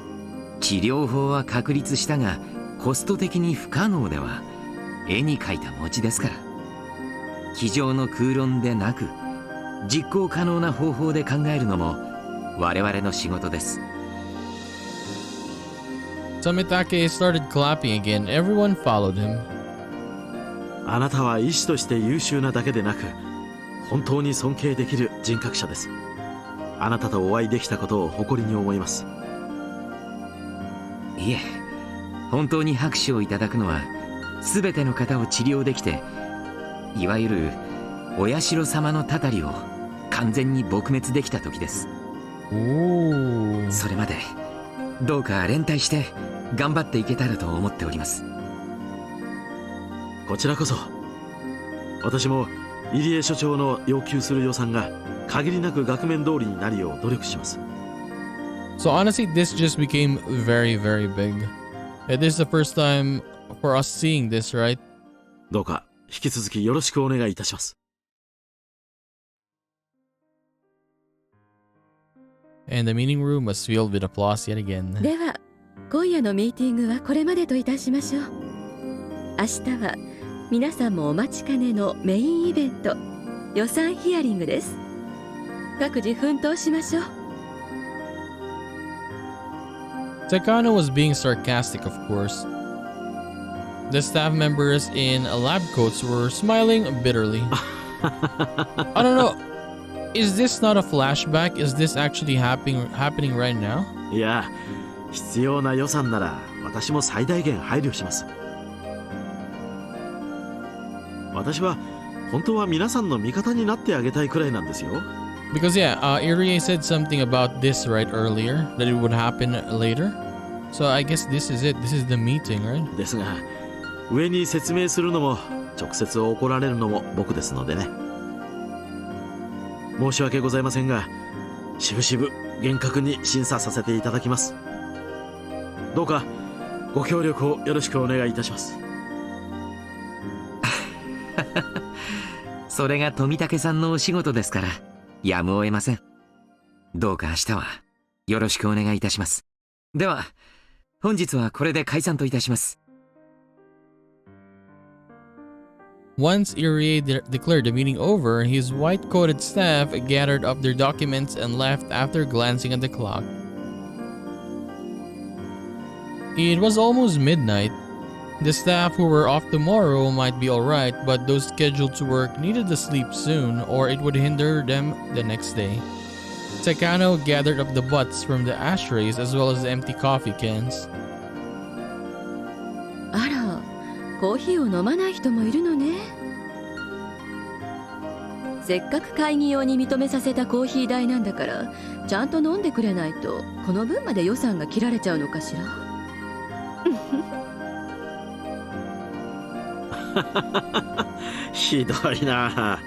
治療法は確立したがコスト的に不可能では絵に描いた餅ですから。机上の空論でなく実行可能な方法で考えるのも我々の仕事です。 Tomitake started clapping again. Everyone followed him. あなたは医師として優秀なだけでなく本当に尊敬できる人格者です。あなたとお会いできたことを誇りに思います。いえ、本当に拍手をいただくのは全ての方を治療できて、いわゆるお社様のたたりを完全に撲滅できた時です。それまでどうか連帯して頑張っていけたらと思っております。こちらこそ。私も入江所長の要求する予算が限りなく額面通りになるよう努力します。 So honestly, this just became very, very big. This is the first time for us seeing this, right? どうか引き続きよろしくお願いいたします。And the meeting room was filled with applause yet again. では今夜のミーティングはこれまでといたしましょう。明日は皆さんもお待ちかねのメインイベント、予算ヒアリングです。各自奮闘しましょう。Takano was being sarcastic, of course. The staff members in lab coats were smiling bitterly. I don't know. Is this not a flashback? Is this actually happening right now? いや、必要な予算なら私も最大限配慮します。私は本当は皆さんの味方になってあげたいくらいなんですよ。Because yeah, Irie said something about this right earlier, that it would happen later. So I guess this is it. This is the meeting, right? ですが、上に説明するのも直接怒られるのも僕ですのでね。申し訳ございませんが、しぶしぶ厳格に審査させていただきます。どうかご協力をよろしくお願いいたします。それが富武さんのお仕事ですからやむを得ません。どうか明日はよろしくお願いいたします。では本日はこれで解散といたします。 Once Irie declared the meeting over, his white-coated staff gathered up their documents and left after glancing at the clock. It was almost midnight. The staff who were off tomorrow might be alright, but those scheduled to work needed to sleep soon or it would hinder them the next day. Takano gathered up the butts from the ashtrays as well as the empty coffee cans. あら、コーヒーを飲まない人もいるのね。せっかく会議用に認めさせたコーヒー代なんだからちゃんと飲んでくれないとこの分まで予算が切られちゃうのかしら。ひどいな。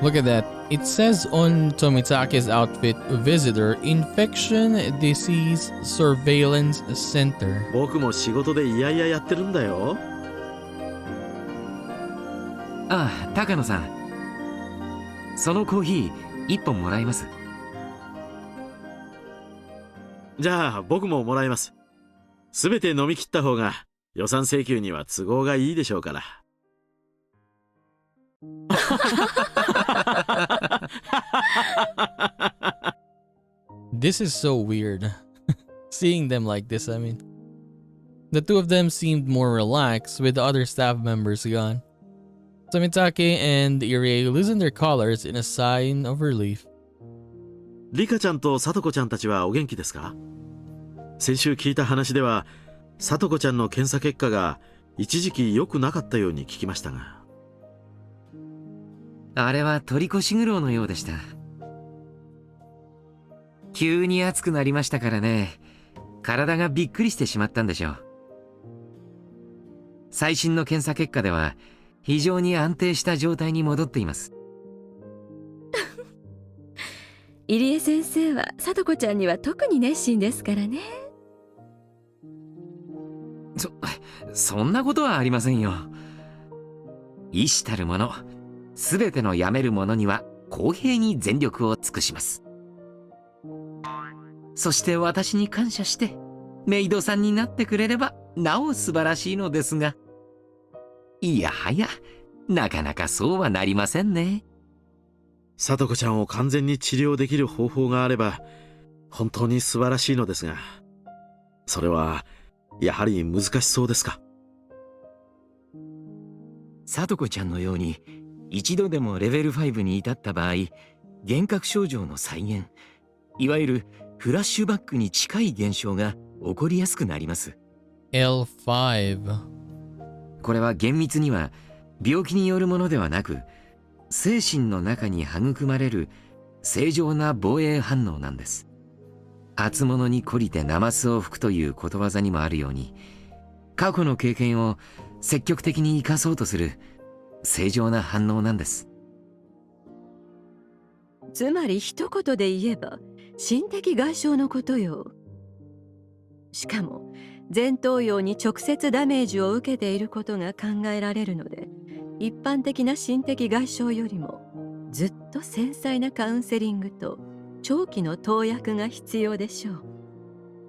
Look at that. It says on Tomitake's outfit, Visitor Infection Disease Surveillance Center. 僕も仕事でいやいややってるんだよ。ああ、高野さん。そのコーヒー1本もらえます？じゃあ僕ももらいます。すべて飲み切った方が予算請求には都合がいいでしょうから。This is so weird. Seeing them like this, I mean. The two of them seemed more relaxed with the other staff members gone. Samitake and Irie loosened their collars in a sign of relief. リカちゃんとサトコちゃんたちはお元気ですか？先週聞いた話では、サトコちゃんの検査結果が一時期良くなかったように聞きましたが。あれは取り越し苦労のようでした。急に暑くなりましたからね、体がびっくりしてしまったんでしょう。最新の検査結果では非常に安定した状態に戻っています。入江先生は聡子ちゃんには特に熱心ですからね。そんなことはありませんよ。医師たるもの、すべての病める者には公平に全力を尽くします。そして私に感謝してメイドさんになってくれればなお素晴らしいのですが、いやはやなかなかそうはなりませんね。サトコちゃんを完全に治療できる方法があれば本当に素晴らしいのですが、それはやはり難しそうですか？サトコちゃんのように一度でもレベル5に至った場合、幻覚症状の再現、いわゆるフラッシュバックに近い現象が起こりやすくなります。 L5。 これは厳密には病気によるものではなく、精神の中に育まれる正常な防衛反応なんです。厚物に懲りてナマスを吹くということわざにもあるように、過去の経験を積極的に生かそうとする正常な反応なんです。つまり一言で言えば心的外傷のことよ。しかも前頭葉に直接ダメージを受けていることが考えられるので、一般的な心的外傷よりもずっと繊細なカウンセリングと長期の投薬が必要でしょう。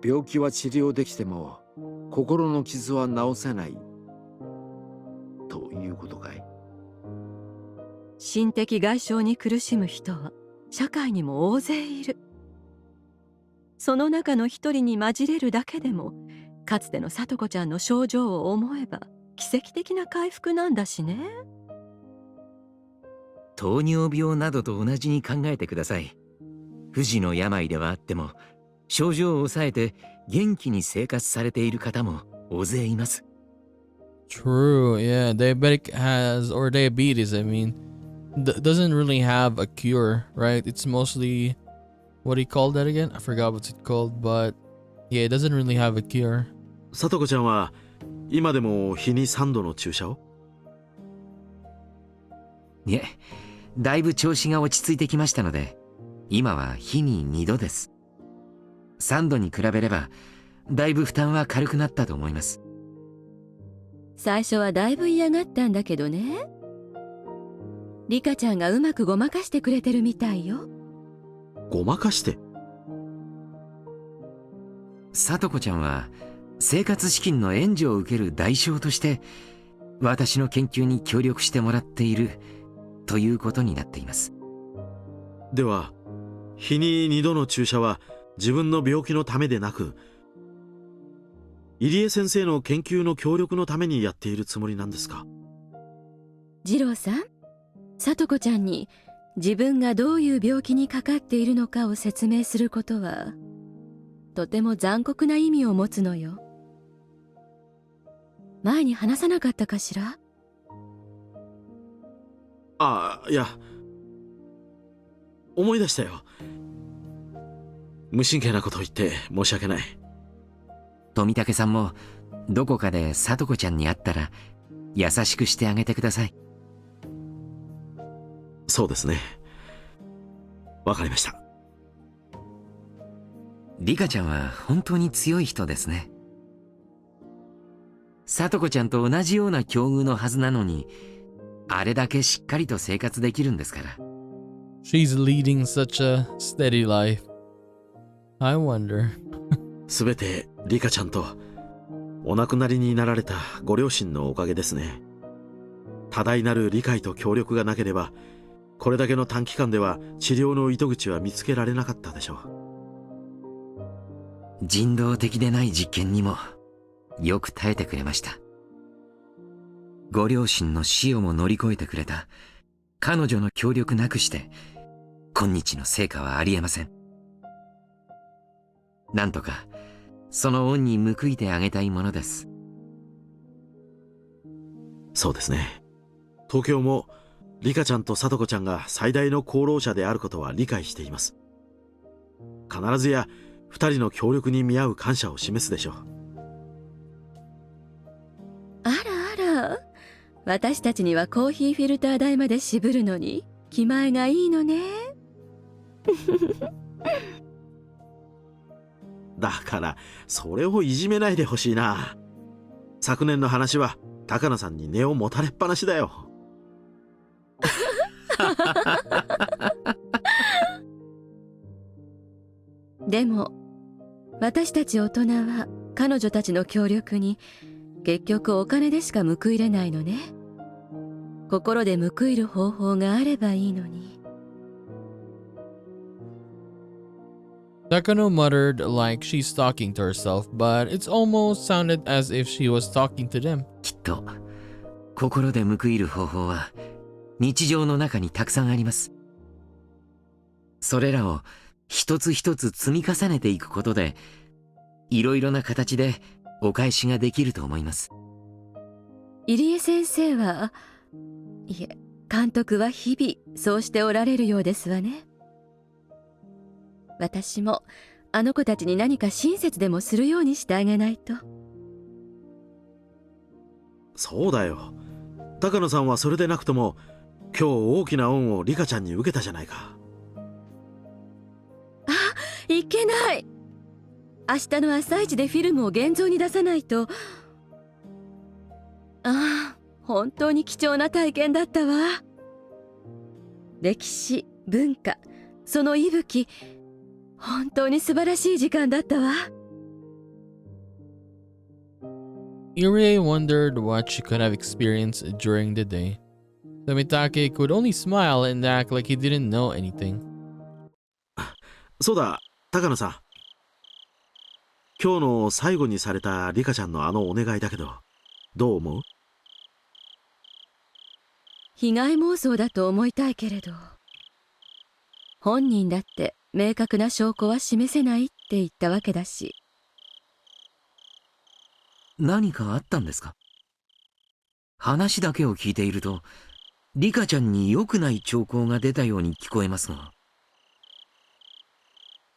病気は治療できても心の傷は治せないということかい？心的外傷に苦しむ人は社会にも大勢いる。その中の一人に混じれるだけでも、かつての聡子ちゃんの症状を思えば奇跡的な回復なんだしね。糖尿病などと同じに考えてください。不治の病ではあっても症状を抑えて元気に生活されている方も大勢います。 True, yeah. Diabetes, I mean, doesn't really have a cure, right? It's mostly, what do you call that again? I forgot what's it called, but yeah, it doesn't really have a cure. サトコちゃんは今でも日に3度の注射を？いえ、だいぶ調子が落ち着いてきましたので、今は日に2度です。3度に比べればだいぶ負担は軽くなったと思います。最初はだいぶ嫌がったんだけどね。リカちゃんがうまくごまかしてくれてるみたいよ。ごまかして？サトコちゃんは生活資金の援助を受ける代償として私の研究に協力してもらっているということになっています。では日に2度の注射は自分の病気のためでなく、入江先生の研究の協力のためにやっているつもりなんですか？次郎さん、聡子ちゃんに自分がどういう病気にかかっているのかを説明することはとても残酷な意味を持つのよ。前に話さなかったかしら？ああ、いや、思い出したよ。無神経なことを言って申し訳ない。富武さんもどこかで聡子ちゃんに会ったら優しくしてあげてください。そうですね。わかりました。リカちゃんは本当に強い人ですね。聡子ちゃんと同じような境遇のはずなのに、あれだけしっかりと生活できるんですから。She's leading such a steady life. I wonder. すべてリカちゃんとお亡くなりになられたご両親のおかげですね。多大なる理解と協力がなければ、これだけの短期間では治療の糸口は見つけられなかったでしょう。人道的でない実験にもよく耐えてくれました。ご両親の死をも乗り越えてくれた彼女の協力なくして今日の成果はありえません。なんとかその恩に報いてあげたいものです。そうですね。東京もリカちゃんとさとこちゃんが最大の功労者であることは理解しています。必ずや二人の協力に見合う感謝を示すでしょう。あらあら、私たちにはコーヒーフィルター代まで渋るのに気前がいいのね。だからそれをいじめないでほしいな。昨年の話は高野さんに根を持たれっぱなしだよ。でも私たち大人は彼女たちの協力に結局お金でしか報いれないのね。心で報いる方法があればいいのに。Takano muttered like she's talking to herself, but it's almost sounded as if she was talking to them. きっと心で報いる方法は日常の中にたくさんあります。それらを一つ一つ積み重ねていくことで、いろいろな形でお返しができると思います。入江先生は、いえ、監督は日々そうしておられるようですわね。私もあの子たちに何か親切でもするようにしてあげないと。そうだよ。高野さんはそれでなくとも今日大きな恩をリカちゃんに受けたじゃないか。あ、いけない。明日の朝一でフィルムを現像に出さないと。ああ、本当に貴重な体験だったわ。歴史、文化、その息吹、本当に素晴らしい時間だったわ。Irie wondered what she could have experienced during the day. Tamitake could only smile and act like he didn't know anything. そうだ、高野さん。今日の最後にされたリカちゃんのあのお願いだけど、どう思う？被害妄想だと思いたいけれど、本人だって明確な証拠は示せないって言ったわけだし。何かあったんですか？話だけを聞いていると、リカちゃんに良くない兆候が出たように聞こえますが。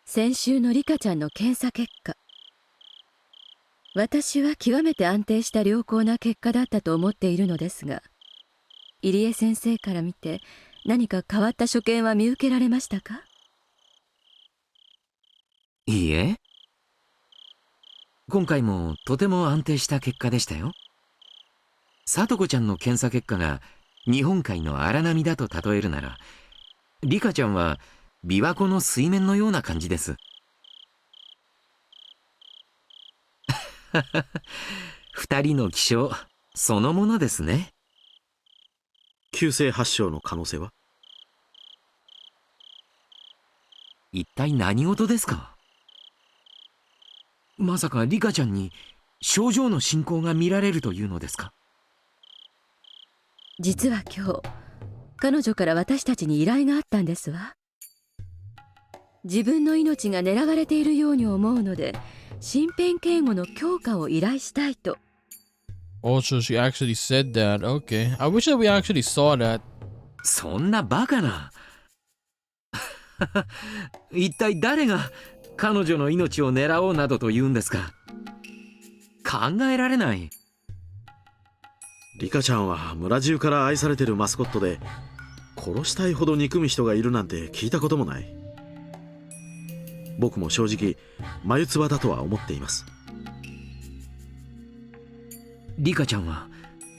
先週のリカちゃんの検査結果、私は極めて安定した良好な結果だったと思っているのですが、入江先生から見て何か変わった所見は見受けられましたか？いいえ。今回もとても安定した結果でしたよ。さとこちゃんの検査結果が日本海の荒波だと例えるなら、リカちゃんは琵琶湖の水面のような感じです。二人の気象そのものですね。急性発症の可能性は？一体何事ですか？まさかリカちゃんに症状の進行が見られるというのですか？実は今日、彼女から私たちに依頼があったんですわ。自分の命が狙われているように思うので、身辺警護の強化を依頼したいと。Oh, so she actually said that. Okay. I wish that we actually saw that. そんなバカな。一体誰が彼女の命を狙おうなどと言うんですか？考えられない。リカちゃんは村中から愛されてるマスコットで、殺したいほど憎む人がいるなんて聞いたこともない。僕も正直眉唾だとは思っています。リカちゃんは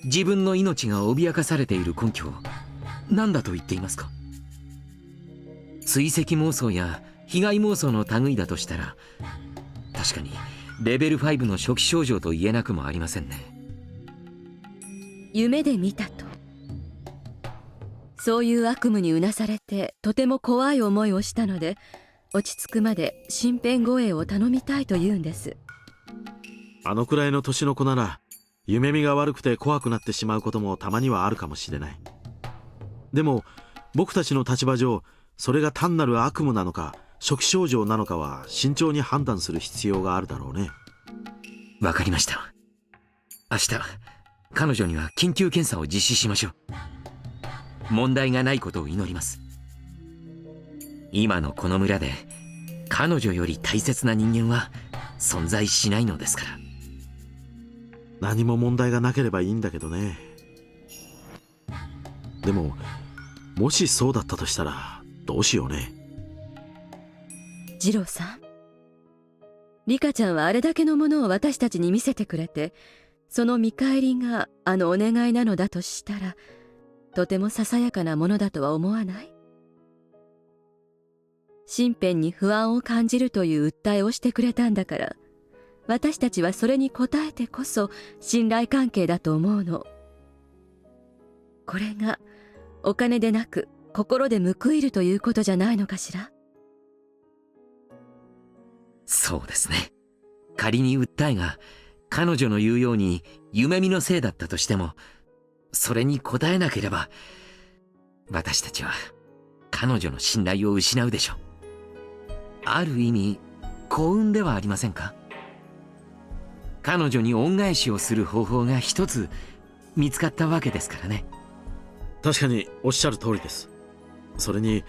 自分の命が脅かされている根拠を何だと言っていますか？追跡妄想や被害妄想の類だとしたら、確かにレベル5の初期症状と言えなくもありませんね。夢で見たと。そういう悪夢にうなされてとても怖い思いをしたので、落ち着くまで身辺護衛を頼みたいと言うんです。あのくらいの年の子なら夢見が悪くて怖くなってしまうこともたまにはあるかもしれない。でも僕たちの立場上、それが単なる悪夢なのか初期症状なのかは慎重に判断する必要があるだろうね。わかりました。明日彼女には緊急検査を実施しましょう。問題がないことを祈ります。今のこの村で彼女より大切な人間は存在しないのですから。何も問題がなければいいんだけどね。でももしそうだったとしたらどうしようね。次郎さん、リカちゃんはあれだけのものを私たちに見せてくれて、その見返りがあのお願いなのだとしたら、とてもささやかなものだとは思わない？身辺に不安を感じるという訴えをしてくれたんだから、私たちはそれに応えてこそ信頼関係だと思うの。これがお金でなく心で報いるということじゃないのかしら。そうですね。仮に訴えが彼女の言うように夢見のせいだったとしても、それに応えなければ私たちは彼女の信頼を失うでしょう。ある意味幸運ではありませんか。彼女に恩返しをする方法が一つ見つかったわけですからね。確かにおっしゃる通りです。それに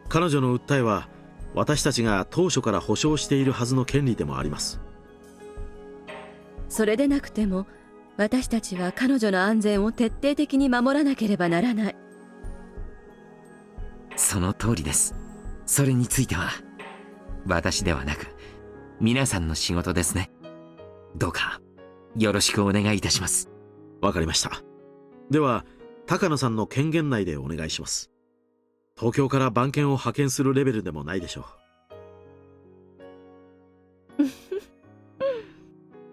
彼女の訴えは私たちが当初から保証しているはずの権利でもあります。それでなくても私たちは彼女の安全を徹底的に守らなければならない。その通りです。それについては私ではなく皆さんの仕事ですね。どうかよろしくお願いいたします。わかりました。では高野さんの権限内でお願いします。東京から番犬を派遣するレベルでもないでしょう。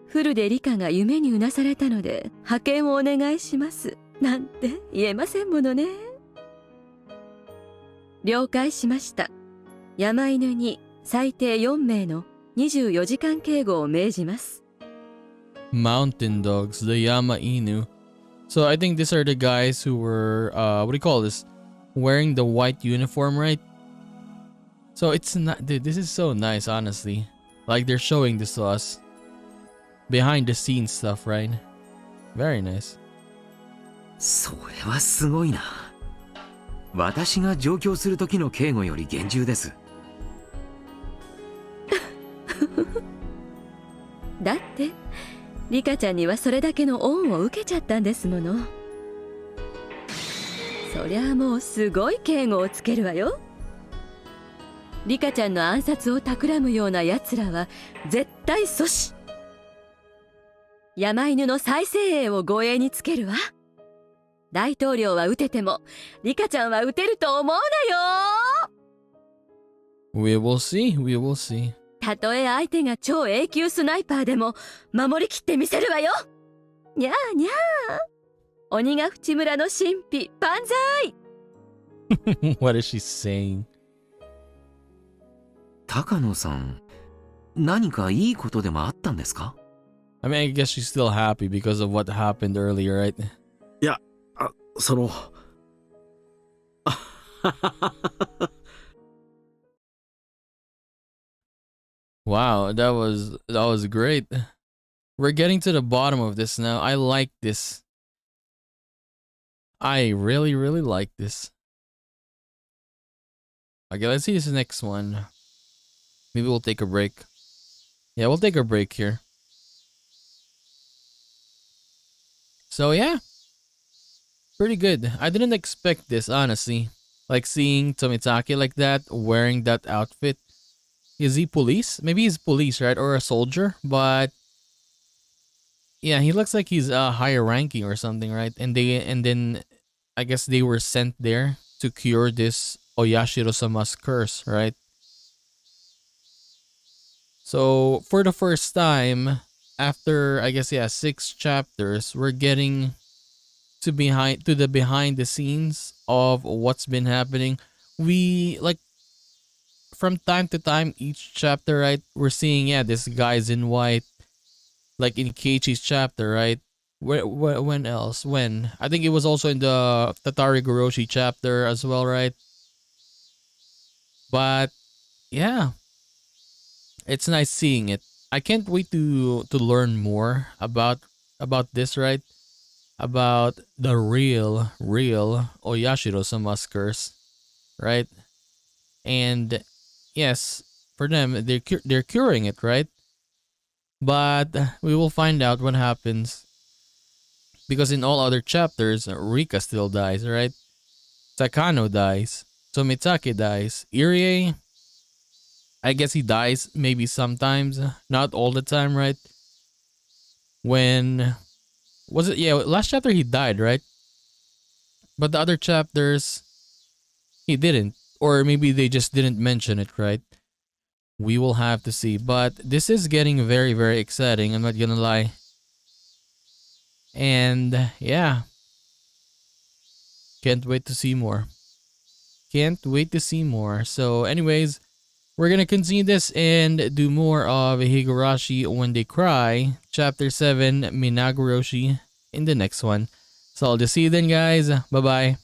フルでリカが夢にうなされたので派遣をお願いしますなんて言えませんものね。了解しました。山犬に最低4名の24時間警護を命じます。 Mountain dogs, the Yama Inu. So I think these are the guys who were what do you call this? Wearing the white uniform, right? So it's not, dude, this is so nice, honestly. Like they're showing this to us. Behind the scenes stuff, right? Very nice. それはすごいな。私が上京する時の警護より厳重です。だってリカちゃんにはそれだけの恩を受けちゃったんですもの。そりゃあもうすごい警護をつけるわよ。リカちゃんの暗殺を企むような奴らは絶対阻止。山犬の再生営を護衛につけるわ。大統領は撃ててもリカちゃんは撃てると思うなよ。 We will see, we will see. たとえ相手が超永久スナイパーでも守りきってみせるわよ。にゃーにゃー。鬼ヶ淵村の神秘万歳。What is she saying? 高野さん、何かいいことでもあったんですか？ I mean, I guess she's still happy because of what happened earlier, right? いや、そのWow, that was great. We're getting to the bottom of this now. I like this. I really, really like this. Okay, let's see this next one. Maybe we'll take a break. Yeah, we'll take a break here. So yeah, pretty good. I didn't expect this, honestly. Like seeing Tomitake like that, wearing that outfit. Is he police? Maybe he's police, right? Or a soldier, but yeah, he looks like he's higher ranking or something, right? And then I guess they were sent there to cure this Oyashiro-Sama's curse, right? So for the first time, after I guess 6 chapters, we're getting to the behind the scenes of what's been happening. We like from time to time each chapter, right? We're seeing this guy's in white, like in Keiichi's chapter, right? When else? When I think it was also in the Tatari Goroshi chapter as well, right? But yeah, it's nice seeing it. I can't wait to learn more about this, right? About the real Oyashiro-Sama's curse, right? And yes, for them they're curing it, right? But we will find out what happens because in all other chapters, Rika still dies, right? Takano dies, Tomitake dies, Irie, I guess he dies maybe sometimes, not all the time, right? When was it? Yeah, last chapter he died, right? But the other chapters he didn't, or maybe they just didn't mention it, right? We will have to see. But this is getting very, very exciting. I'm not gonna lie. And yeah, can't wait to see more. Can't wait to see more. So, anyways, we're gonna continue this and do more of Higurashi When They Cry, Chapter 7, Minagoroshi, in the next one. So I'll just see you then, guys. Bye bye.